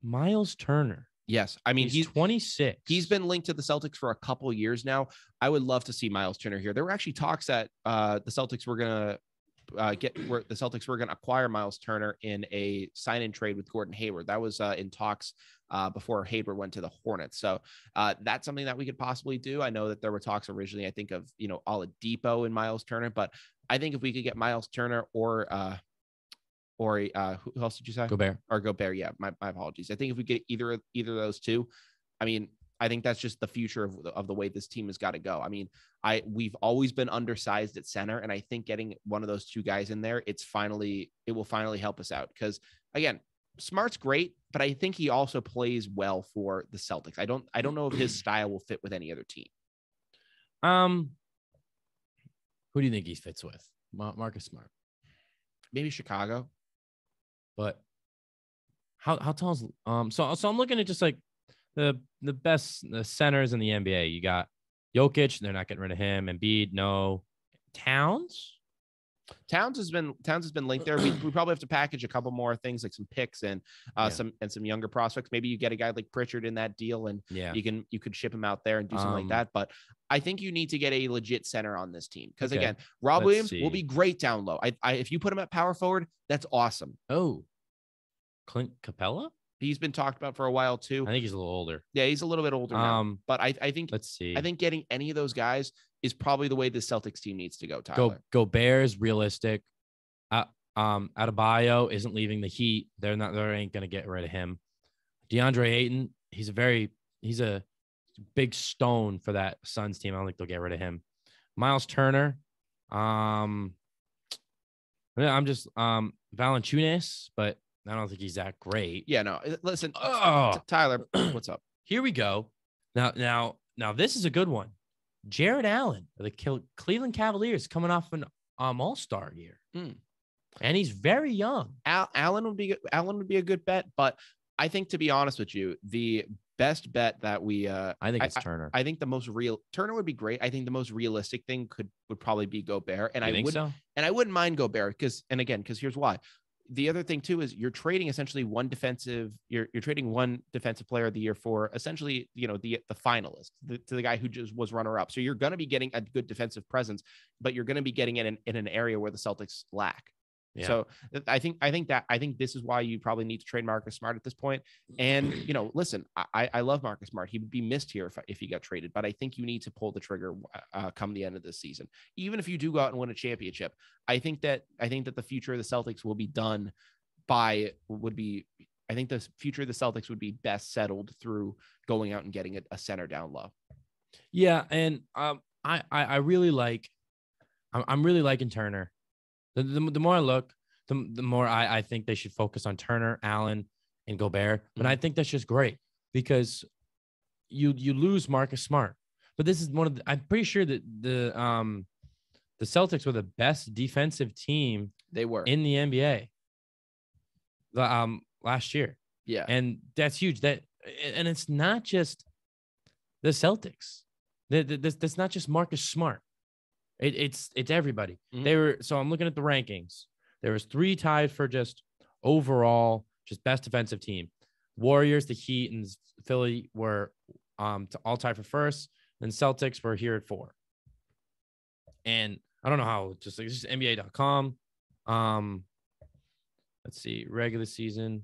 S2: Miles Turner.
S1: Yes. I mean,
S2: he's 26.
S1: He's been linked to the Celtics for a couple of years now. I would love to see Miles Turner here. There were actually talks that the Celtics were going to acquire Miles Turner in a sign and trade with Gordon Hayward. That was in talks before Hayward went to the Hornets. So that's something that we could possibly do. I know that there were talks originally, I think of, Debo and Miles Turner, but I think if we could get Miles Turner or who else did you say?
S2: Gobert.
S1: Or Gobert. Yeah, my apologies. I think if we get either of those two, I mean, I think that's just the future of the way this team has got to go. I mean, we've always been undersized at center, and I think getting one of those two guys in there, it will finally help us out. Because again, Smart's great, but I think he also plays well for the Celtics. I don't know if his style will fit with any other team.
S2: Who do you think he fits with? Marcus Smart.
S1: Maybe Chicago.
S2: But how tall is so I'm looking at just like the best centers in the NBA. You got Jokic, they're not getting rid of him. Embiid, no. Towns has been linked there. We probably have to package a couple more things like some picks and some younger prospects. Maybe you get a guy like Pritchard in that deal, and you could ship him out there and do something like that. But I think you need to get a legit center on this team because again, Rob Williams will be great down low. If you put him at power forward, that's awesome. Oh, Clint Capela.
S1: He's been talked about for a while too.
S2: I think he's a little older.
S1: Yeah, he's a little bit older now. But I think
S2: let's see.
S1: I think getting any of those guys is probably the way the Celtics team needs to go. Tyler.
S2: Gobert is realistic. Adebayo isn't leaving the Heat. They ain't gonna get rid of him. DeAndre Ayton, he's a big stone for that Suns team. I don't think they'll get rid of him. Miles Turner. I'm just Valanciunas, but I don't think he's that great.
S1: Yeah, no. Listen, Tyler, what's up?
S2: Here we go. Now, this is a good one. Jared Allen of the Cleveland Cavaliers coming off an All-Star year, and he's very young.
S1: Allen would be a good bet, but I think, to be honest with you, the best bet that we
S2: I think it's Turner.
S1: I think the most real Turner would be great. I think the most realistic thing would probably be Gobert, and I wouldn't mind Gobert because here's why. The other thing too is you're trading essentially you're trading one defensive player of the year for essentially, the finalist, to the guy who just was runner up. So you're going to be getting a good defensive presence, but you're going to be getting it in an area where the Celtics lack.
S2: Yeah.
S1: So I think this is why you probably need to trade Marcus Smart at this point. And listen, I love Marcus Smart. He would be missed here if he got traded, but I think you need to pull the trigger come the end of this season. Even if you do go out and win a championship, I think that the future of the Celtics will be done I think the future of the Celtics would be best settled through going out and getting a center down low.
S2: Yeah, and I really like. I'm really liking Turner. The more I look, the more I think they should focus on Turner, Allen, and Gobert. But I think that's just great because you lose Marcus Smart. But this is I'm pretty sure that the Celtics were the best defensive team
S1: they were
S2: in the NBA last year.
S1: Yeah.
S2: And that's huge. And it's not just the Celtics. That's not just Marcus Smart. It's everybody. So I'm looking at the rankings. There was 3 tied for just overall, just best defensive team. Warriors, the Heat, and Philly were all tied for first. Then Celtics were here at 4. And I don't know how, just NBA.com. Let's see, regular season.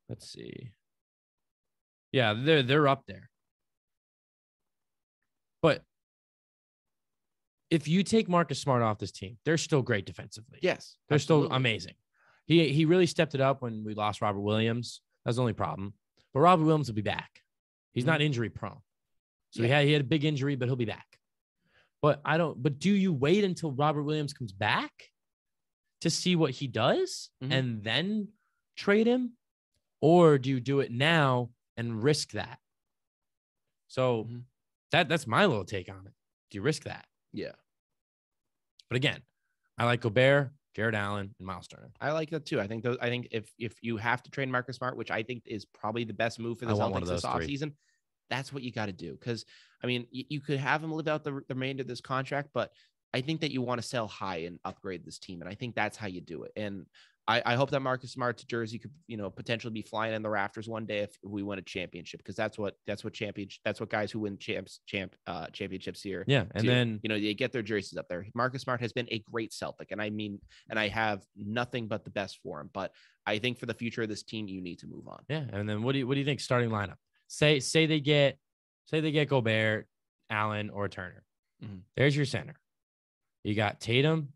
S2: Let's see. Yeah, they're up there. But if you take Marcus Smart off this team, they're still great defensively.
S1: Yes.
S2: They're
S1: absolutely.
S2: still amazing. He really stepped it up when we lost Robert Williams. That's the only problem. But Robert Williams will be back. He's not injury prone. So he had a big injury, but he'll be back. But do you wait until Robert Williams comes back to see what he does and then trade him? Or do you do it now and risk that? So that's my little take on it. Do you risk that?
S1: Yeah.
S2: But again, I like Gobert, Jared Allen, and Miles Turner.
S1: I like that too. I think if you have to trade Marcus Smart, which I think is probably the best move for the Celtics this offseason, that's what you got to do. Because, I mean, you could have him live out the remainder of this contract, but I think that you want to sell high and upgrade this team. And I think that's how you do it. And I hope that Marcus Smart's jersey could, potentially be flying in the rafters one day if we win a championship, because that's what guys who win championships here.
S2: Yeah. And
S1: do.
S2: then,
S1: they get their jerseys up there. Marcus Smart has been a great Celtic. And I have nothing but the best for him. But I think for the future of this team, you need to move on.
S2: Yeah. And then what do you think starting lineup? Say they get Gobert, Allen, or Turner. There's your center. You got Tatum.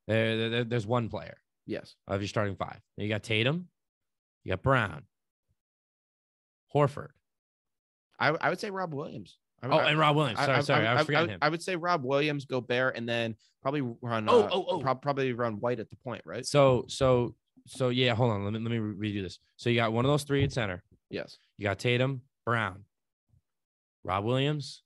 S2: There's one player.
S1: Yes.
S2: Of your starting 5. You got Tatum. You got Brown. Horford.
S1: I would say Rob Williams.
S2: And Rob Williams. Sorry. I was forgetting him.
S1: I would say Rob Williams, Gobert, and then probably run probably run White at the point, right?
S2: So yeah, hold on. Let me redo this. So you got one of those 3 at center.
S1: Yes.
S2: You got Tatum, Brown, Rob Williams,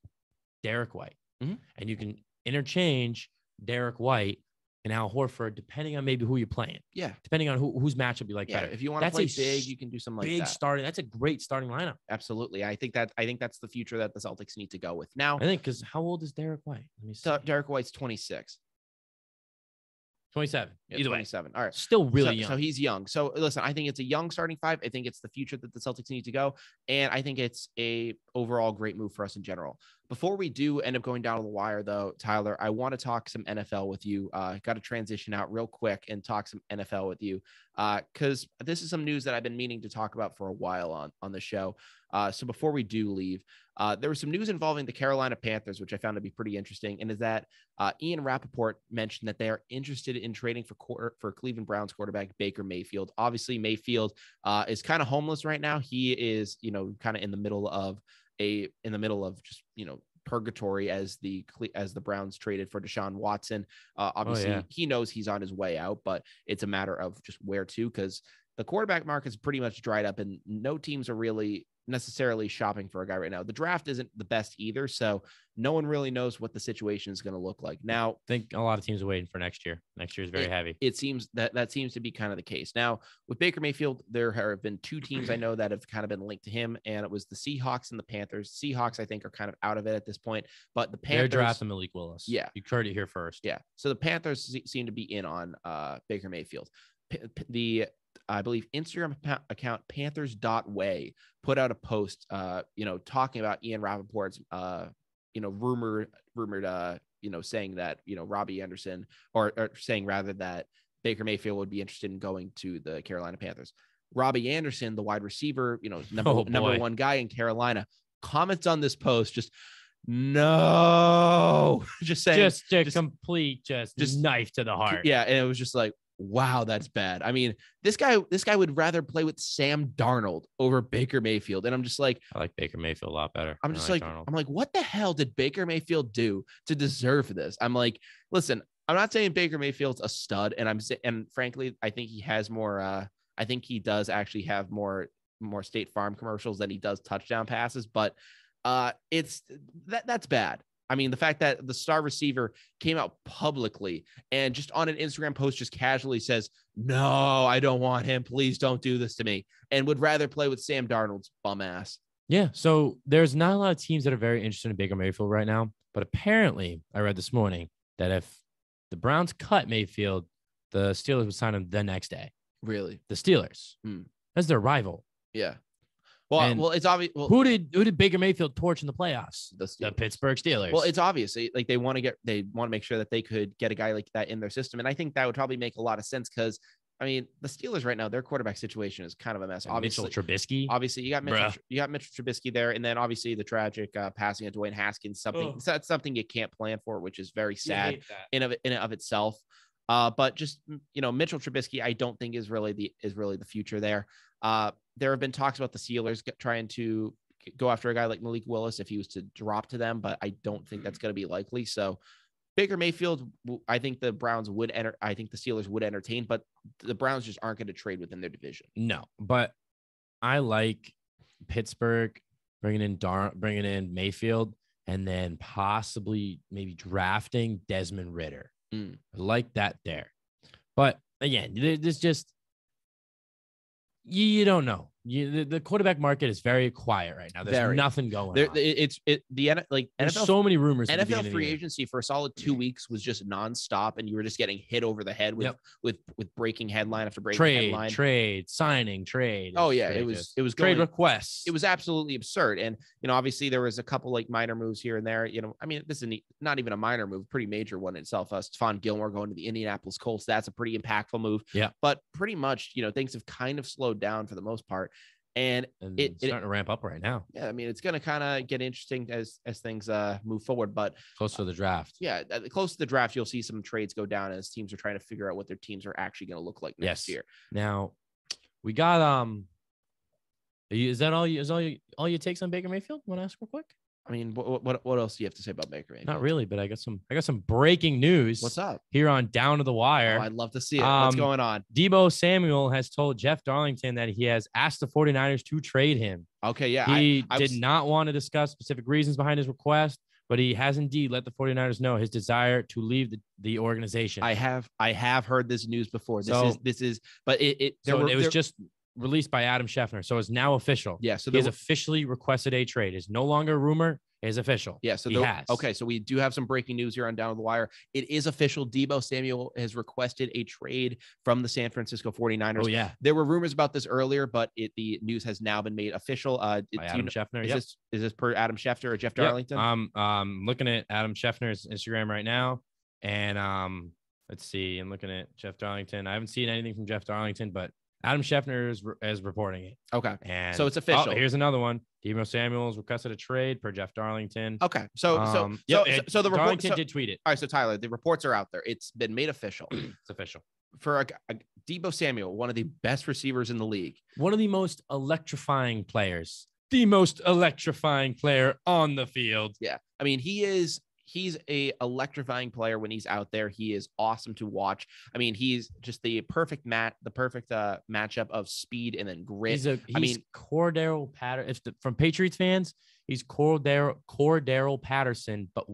S2: Derek White. And you can interchange Derek White and Al Horford, depending on maybe who you're playing.
S1: Yeah.
S2: Depending on whose matchup you like better.
S1: If you want to play big, you can do something like that.
S2: Starting. That's a great starting lineup.
S1: Absolutely. I think that's the future that the Celtics need to go with. Now,
S2: I think, because how old is Derek White? Let me see.
S1: Derek White's 26.
S2: 27.
S1: Yeah,
S2: Either
S1: 27.
S2: way.
S1: All right.
S2: Still really young.
S1: So he's young. So listen, I think it's a young starting 5. I think it's the future that the Celtics need to go. And I think it's a overall great move for us in general. Before we do end up going down to the wire, though, Tyler, I want to talk some NFL with you. Got to transition out real quick and talk some NFL with you, because this is some news that I've been meaning to talk about for a while on the show. So before we do leave, there was some news involving the Carolina Panthers, which I found to be pretty interesting, and is that Ian Rappaport mentioned that they are interested in trading for Cleveland Browns quarterback Baker Mayfield. Obviously, Mayfield is kind of homeless right now. He is, kind of in the middle of just, purgatory as the Browns traded for Deshaun Watson. Obviously, he knows he's on his way out, but it's a matter of just where to, because the quarterback market is pretty much dried up and no teams are really necessarily shopping for a guy right now. The draft isn't the best either, so no one really knows what the situation is going to look like. Now,
S2: I think a lot of teams are waiting for next year. Next year is very heavy.
S1: It seems that seems to be kind of the case. Now, with Baker Mayfield, there have been 2 teams I know that have kind of been linked to him, and it was the Seahawks and the Panthers. Seahawks, I think, are kind of out of it at this point, but the Panthers...
S2: They're drafting Malik Willis.
S1: Yeah.
S2: You heard it here first.
S1: Yeah. So the Panthers seem to be in on Baker Mayfield. I believe Instagram account Panthers.way put out a post, talking about Ian Rappaport's rumored, saying that, Robby Anderson or saying rather that Baker Mayfield would be interested in going to the Carolina Panthers. Robby Anderson, the wide receiver, number one guy in Carolina, comments on this post, just no, just saying,
S2: complete knife to the heart.
S1: Yeah. And it was just like, wow, that's bad. I mean, this guy would rather play with Sam Darnold over Baker Mayfield. And I'm just like,
S2: I like Baker Mayfield a lot better.
S1: I'm just like, Darnold. I'm like, what the hell did Baker Mayfield do to deserve this? I'm like, listen, I'm not saying Baker Mayfield's a stud, and frankly, I think he has more. I think he does actually have more State Farm commercials than he does touchdown passes, but that's bad. I mean, the fact that the star receiver came out publicly and just on an Instagram post just casually says, no, I don't want him. Please don't do this to me. And would rather play with Sam Darnold's bum ass.
S2: Yeah. So there's not a lot of teams that are very interested in Baker Mayfield right now. But apparently I read this morning that if the Browns cut Mayfield, the Steelers would sign him the next day.
S1: Really?
S2: The Steelers. That's their rival.
S1: Yeah. Well, it's obvious. Well,
S2: who did Baker Mayfield torch in the playoffs?
S1: The
S2: Pittsburgh Steelers.
S1: Well, it's obvious. Like they want to make sure that they could get a guy like that in their system. And I think that would probably make a lot of sense because, I mean, the Steelers right now, their quarterback situation is kind of a mess. Obviously,
S2: Mitchell Trubisky.
S1: Obviously, you got Mitchell Trubisky there. And then obviously the tragic passing of Dwayne Haskins, that's something you can't plan for, which is very sad in and of itself. But just, Mitchell Trubisky, I don't think is really the future there. There have been talks about the Steelers trying to go after a guy like Malik Willis if he was to drop to them, but I don't think that's going to be likely. So Baker Mayfield, I think the Browns would enter. I think the Steelers would entertain, but the Browns just aren't going to trade within their division.
S2: No, but I like Pittsburgh bringing in Mayfield and then possibly maybe drafting Desmond Ridder. I like that there. But again, there's just, you don't know. The quarterback market is very quiet right now. There's nothing going on.
S1: There's NFL,
S2: so many rumors.
S1: NFL free agency for a solid 2 weeks was just nonstop, and you were just getting hit over the head with breaking headline after breaking headline.
S2: Trade, signing, trade.
S1: Oh yeah, it was
S2: trade requests.
S1: It was absolutely absurd, and obviously there was a couple like minor moves here and there. I mean, this is not even a minor move, pretty major one itself. Stephon Gilmore going to the Indianapolis Colts. That's a pretty impactful move.
S2: Yeah,
S1: but pretty much things have kind of slowed down for the most part. And
S2: it's starting to ramp up right now.
S1: Yeah, I mean, it's going to kind of get interesting as things move forward. But
S2: close to the draft,
S1: close to the draft, you'll see some trades go down as teams are trying to figure out what their teams are actually going to look like next year.
S2: Now, we got is that all you takes on Baker Mayfield? Want to ask real quick?
S1: I mean, what else do you have to say about Baker Mayfield?
S2: Not really, but I got some breaking news.
S1: What's up?
S2: Here on Down to the Wire.
S1: Oh, I'd love to see it. What's going on?
S2: Deebo Samuel has told Jeff Darlington that he has asked the 49ers to trade him.
S1: Okay, yeah.
S2: He did not want to discuss specific reasons behind his request, but he has indeed let the 49ers know his desire to leave the organization.
S1: I have heard this news before. But it was
S2: just released by Adam Schefter, so it's now official.
S1: Yeah, so
S2: he has officially requested a trade. It's no longer a rumor. It's official.
S1: Yeah, so
S2: he has.
S1: Okay, so we do have some breaking news here on Down to the Wire. It is official. Deebo Samuel has requested a trade from the San Francisco 49ers.
S2: Oh, yeah.
S1: There were rumors about this earlier, but the news has now been made official.
S2: By Adam Schefter.
S1: Is this per Adam Schefter or Jeff Darlington?
S2: I'm looking at Adam Schefter's Instagram right now, and let's see. I'm looking at Jeff Darlington. I haven't seen anything from Jeff Darlington, but Adam Schefter is reporting it.
S1: Okay.
S2: And
S1: so it's official.
S2: Here's another one. Deebo Samuel's requested a trade per Jeff Darlington.
S1: Okay. So the report
S2: Darlington did tweet it.
S1: All right. So Tyler, the reports are out there. It's been made official.
S2: It's official.
S1: For a Deebo Samuel, one of the best receivers in the league.
S2: One of the most electrifying players. The most electrifying player on the field.
S1: Yeah. I mean, he's a electrifying player when he's out there. He is awesome to watch. I mean, he's just the perfect matchup of speed and then grit. He's
S2: Cordero Patterson. From Patriots fans, he's Cordero Patterson, but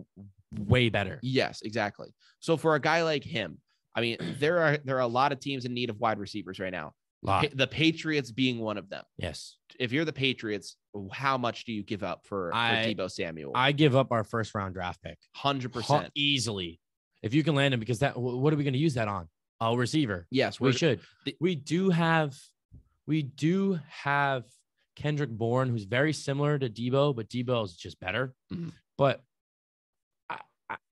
S2: way better.
S1: Yes, exactly. So for a guy like him, I mean, there are a lot of teams in need of wide receivers right now. The Patriots being one of them.
S2: Yes.
S1: If you're the Patriots, how much do you give up for Deebo Samuel?
S2: I give up our first round draft pick.
S1: 100%.
S2: Easily. If you can land him, because what are we going to use that on? A receiver.
S1: Yes,
S2: we should. We do have Kendrick Bourne, who's very similar to Deebo, but Deebo is just better.
S1: Mm-hmm.
S2: But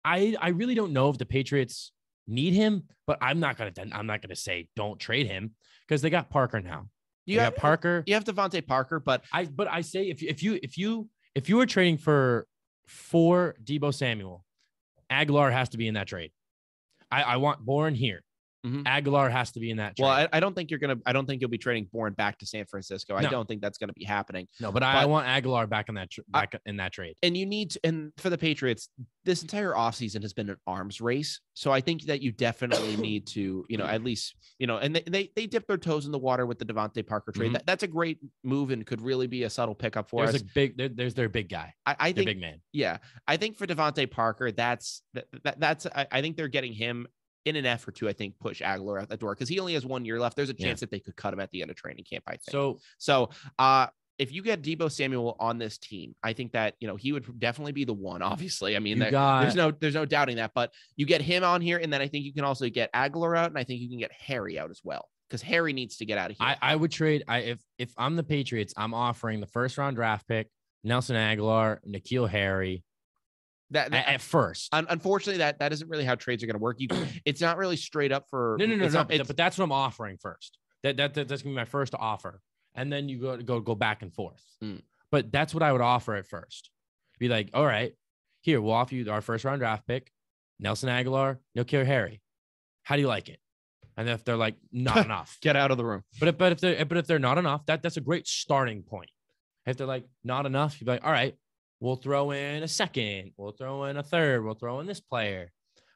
S2: I really don't know if the Patriots need him, but I'm not gonna say don't trade him because they got Parker now. You got Parker.
S1: You have Devontae Parker, but
S2: I say if you were trading for Deebo Samuel, Aguilar has to be in that trade. I want Bourne here. Mm-hmm. Aguilar has to be in that trade.
S1: Well, I don't think you'll be trading Bourne back to San Francisco. I don't think that's going to be happening.
S2: No, but I want Aguilar back in that trade.
S1: And you need to, and for the Patriots, this entire offseason has been an arms race. So I think that you definitely need to, at least, and they dip their toes in the water with the Devontae Parker trade. Mm-hmm. That's a great move and could really be a subtle pickup for us.
S2: There's their big guy.
S1: I think
S2: big man.
S1: Yeah. I think for Devontae Parker, I think they're getting him in an effort to, I think, push Aguilar out the door because he only has 1 year left. There's a chance that they could cut him at the end of training camp, I think. So if you get Deebo Samuel on this team, I think that, he would definitely be the one, obviously. I mean, there's no doubting that, but you get him on here. And then I think you can also get Aguilar out. And I think you can get Harry out as well because Harry needs to get out of here.
S2: I would trade. If I'm the Patriots, I'm offering the first round draft pick, Nelson Aguilar, N'Keal Harry. That at first,
S1: unfortunately, that isn't really how trades are going to work. It's not really straight up for
S2: no. But that's what I'm offering first. That's gonna be my first offer, and then you go back and forth. But that's what I would offer at first. Be like, all right, here we'll offer you our first round draft pick, Nelson Aguilar, N'Keal Harry. How do you like it? And if they're like not enough,
S1: get out of the room.
S2: But if they're not enough, that's a great starting point. If they're like not enough, you'd be like, all right. We'll throw in a second. We'll throw in a third. We'll throw in this player.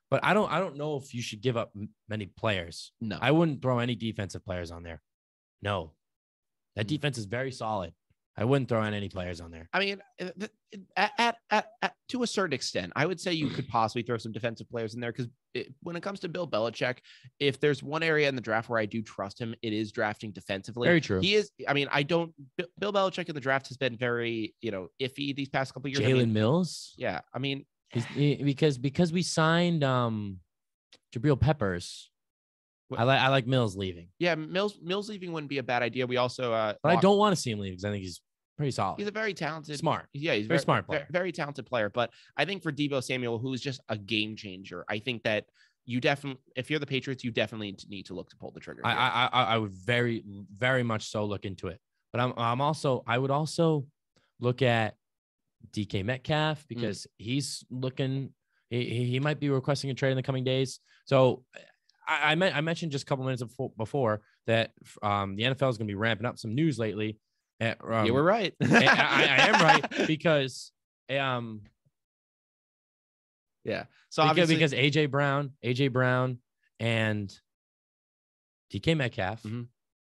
S2: But I don't know if you should give up many players.
S1: No.
S2: I wouldn't throw any defensive players on there. No. That defense is very solid. I wouldn't throw in any players on there.
S1: I mean, at to a certain extent, I would say you could possibly throw some defensive players in there because when it comes to Bill Belichick, if there's one area in the draft where I do trust him, it is drafting defensively.
S2: Very true.
S1: He is. I mean, Bill Belichick in the draft has been very, iffy these past couple of years.
S2: Jalen Mills.
S1: Yeah. I mean,
S2: because we signed Jabril Peppers. I like Mills leaving.
S1: Yeah, Mills leaving wouldn't be a bad idea. We also,
S2: but I don't want to see him leave because I think he's pretty solid.
S1: He's a very talented,
S2: smart.
S1: Yeah, he's
S2: very smart player.
S1: Very talented player. But I think for Deebo Samuel, who is just a game changer, I think that you definitely, if you're the Patriots, you definitely need to look to pull the trigger.
S2: I would very, very much so look into it. But I would also look at DK Metcalf because he's looking. He might be requesting a trade in the coming days. So. I mentioned just a couple minutes before that the NFL is going to be ramping up some news lately.
S1: You were right.
S2: I am right because
S1: yeah. So
S2: because AJ Brown and DK Metcalf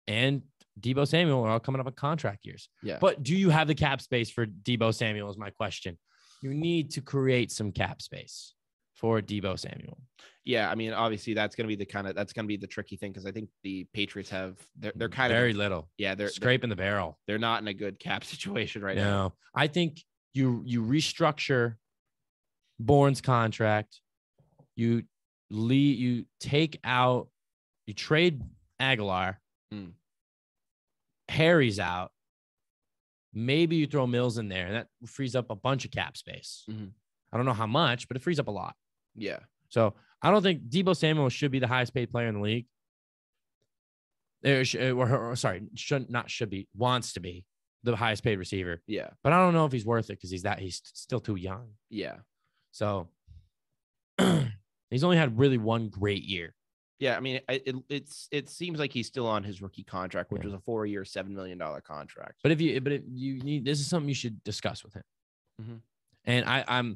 S2: and Deebo Samuel are all coming up on contract years.
S1: Yeah.
S2: But do you have the cap space for Deebo Samuel is my question. You need to create some cap space for Deebo Samuel.
S1: Yeah, I mean, obviously that's going to be the tricky thing because I think the Patriots they're kind
S2: of very
S1: of
S2: little.
S1: Yeah, they're
S2: scraping the barrel.
S1: They're not in a good cap situation right now.
S2: No, I think you restructure Bourne's contract. You take out. You trade Aguilar. Harry's out. Maybe you throw Mills in there, and that frees up a bunch of cap space. I don't know how much, but it frees up a lot.
S1: Yeah.
S2: So I don't think Deebo Samuel should be the highest paid player in the league. Wants to be the highest paid receiver.
S1: Yeah.
S2: But I don't know if he's worth it because he's still too young.
S1: Yeah.
S2: So he's only had really one great year.
S1: Yeah. I mean, it seems like he's still on his rookie contract, which was a 4-year, $7 million contract.
S2: But if you need, this is something you should discuss with him. And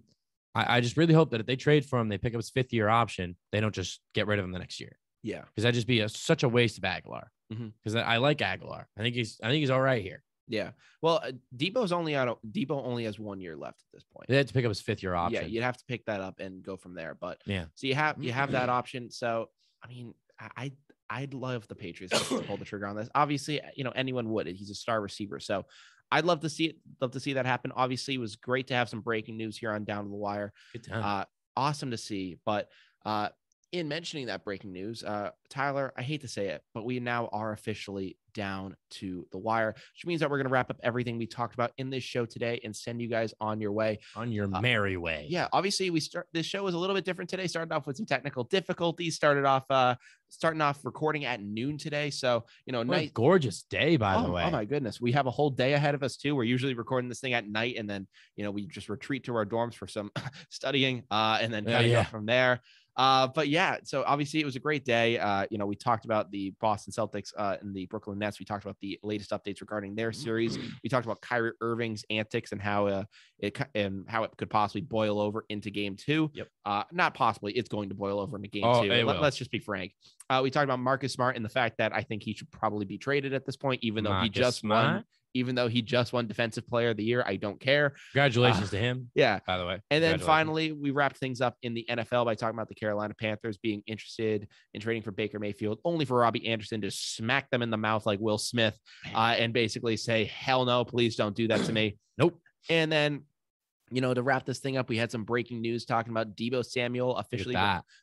S2: I just really hope that if they trade for him, they pick up his 5th-year option. They don't just get rid of him the next year.
S1: Yeah,
S2: because that'd just be such a waste of Aguilar. Because I like Aguilar. I think he's all right here.
S1: Yeah. Well, Debo only has 1 year left at this point.
S2: They had to pick up his 5th-year option.
S1: Yeah, you'd have to pick that up and go from there. But
S2: yeah,
S1: so you have that option. So I mean, I'd love the Patriots to pull the trigger on this. Obviously, anyone would. He's a star receiver, so. I'd love to see that happen. Obviously, it was great to have some breaking news here on Down to the Wire.
S2: Good time.
S1: Awesome to see. But in mentioning that breaking news, Tyler, I hate to say it, but we now are officially down to the wire, which means that we're going to wrap up everything we talked about in this show today and send you guys on your way.
S2: On your merry way.
S1: Yeah, obviously this show was a little bit different today. Started off with some technical difficulties. Starting off recording at noon today. So, nice,
S2: gorgeous day, by the way.
S1: Oh my goodness. We have a whole day ahead of us too. We're usually recording this thing at night, and then, we just retreat to our dorms for some studying, and then kind of go from there. But yeah, so obviously it was a great day. We talked about the Boston Celtics and the Brooklyn Nets. We talked about the latest updates regarding their series. We talked about Kyrie Irving's antics and how it could possibly boil over into game 2.
S2: Yep.
S1: Not possibly, it's going to boil over into game 2. Let's just be frank. We talked about Marcus Smart and the fact that I think he should probably be traded at this point, even though he just won Defensive Player of the Year. I don't care.
S2: Congratulations to him.
S1: Yeah.
S2: By the way.
S1: And then finally, we wrapped things up in the NFL by talking about the Carolina Panthers being interested in trading for Baker Mayfield, only for Robby Anderson to smack them in the mouth like Will Smith, and basically say, hell no, please don't do that to me.
S2: Nope.
S1: And then, to wrap this thing up, we had some breaking news talking about Deebo Samuel officially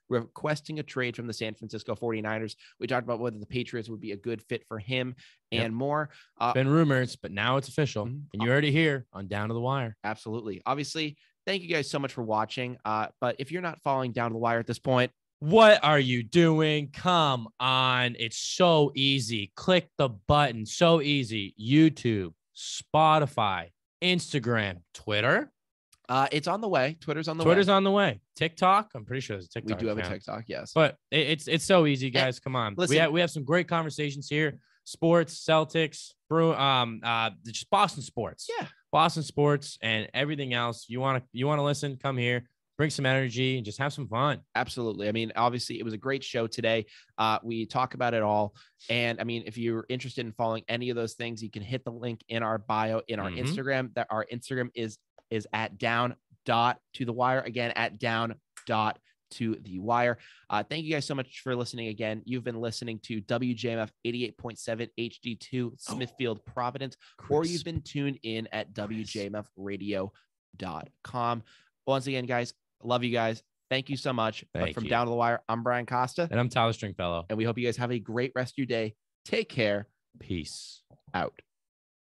S1: requesting a trade from the San Francisco 49ers. We talked about whether the Patriots would be a good fit for him and more.
S2: Been rumors, but now it's official. And you heard it here on Down to the Wire.
S1: Absolutely. Obviously, thank you guys so much for watching. But if you're not following Down to the Wire at this point,
S2: what are you doing? Come on. It's so easy. Click the button. So easy. YouTube, Spotify, Instagram, Twitter.
S1: It's on the way. Twitter's on the
S2: way. TikTok. I'm pretty sure there's a TikTok.
S1: We do have a TikTok, yes.
S2: But it's so easy, guys. Come on. Listen, we have some great conversations here. Sports, Celtics, just Boston sports.
S1: Yeah.
S2: Boston sports and everything else. You want to listen? Come here. Bring some energy and just have some fun.
S1: Absolutely. I mean, obviously, it was a great show today. We talk about it all. And I mean, if you're interested in following any of those things, you can hit the link in our bio in our Instagram. That our Instagram is at down.to-the-wire. Again, at down.to-the-wire. Thank you guys so much for listening again. You've been listening to WJMF 88.7 HD2 Smithfield, Providence, or you've been tuned in at WJMFradio.com. Once again, guys, love you guys. Thank you so much. From Down to the Wire, I'm Brian Costa.
S2: And I'm Tyler Stringfellow.
S1: And we hope you guys have a great rest of your day. Take care.
S2: Peace
S1: out.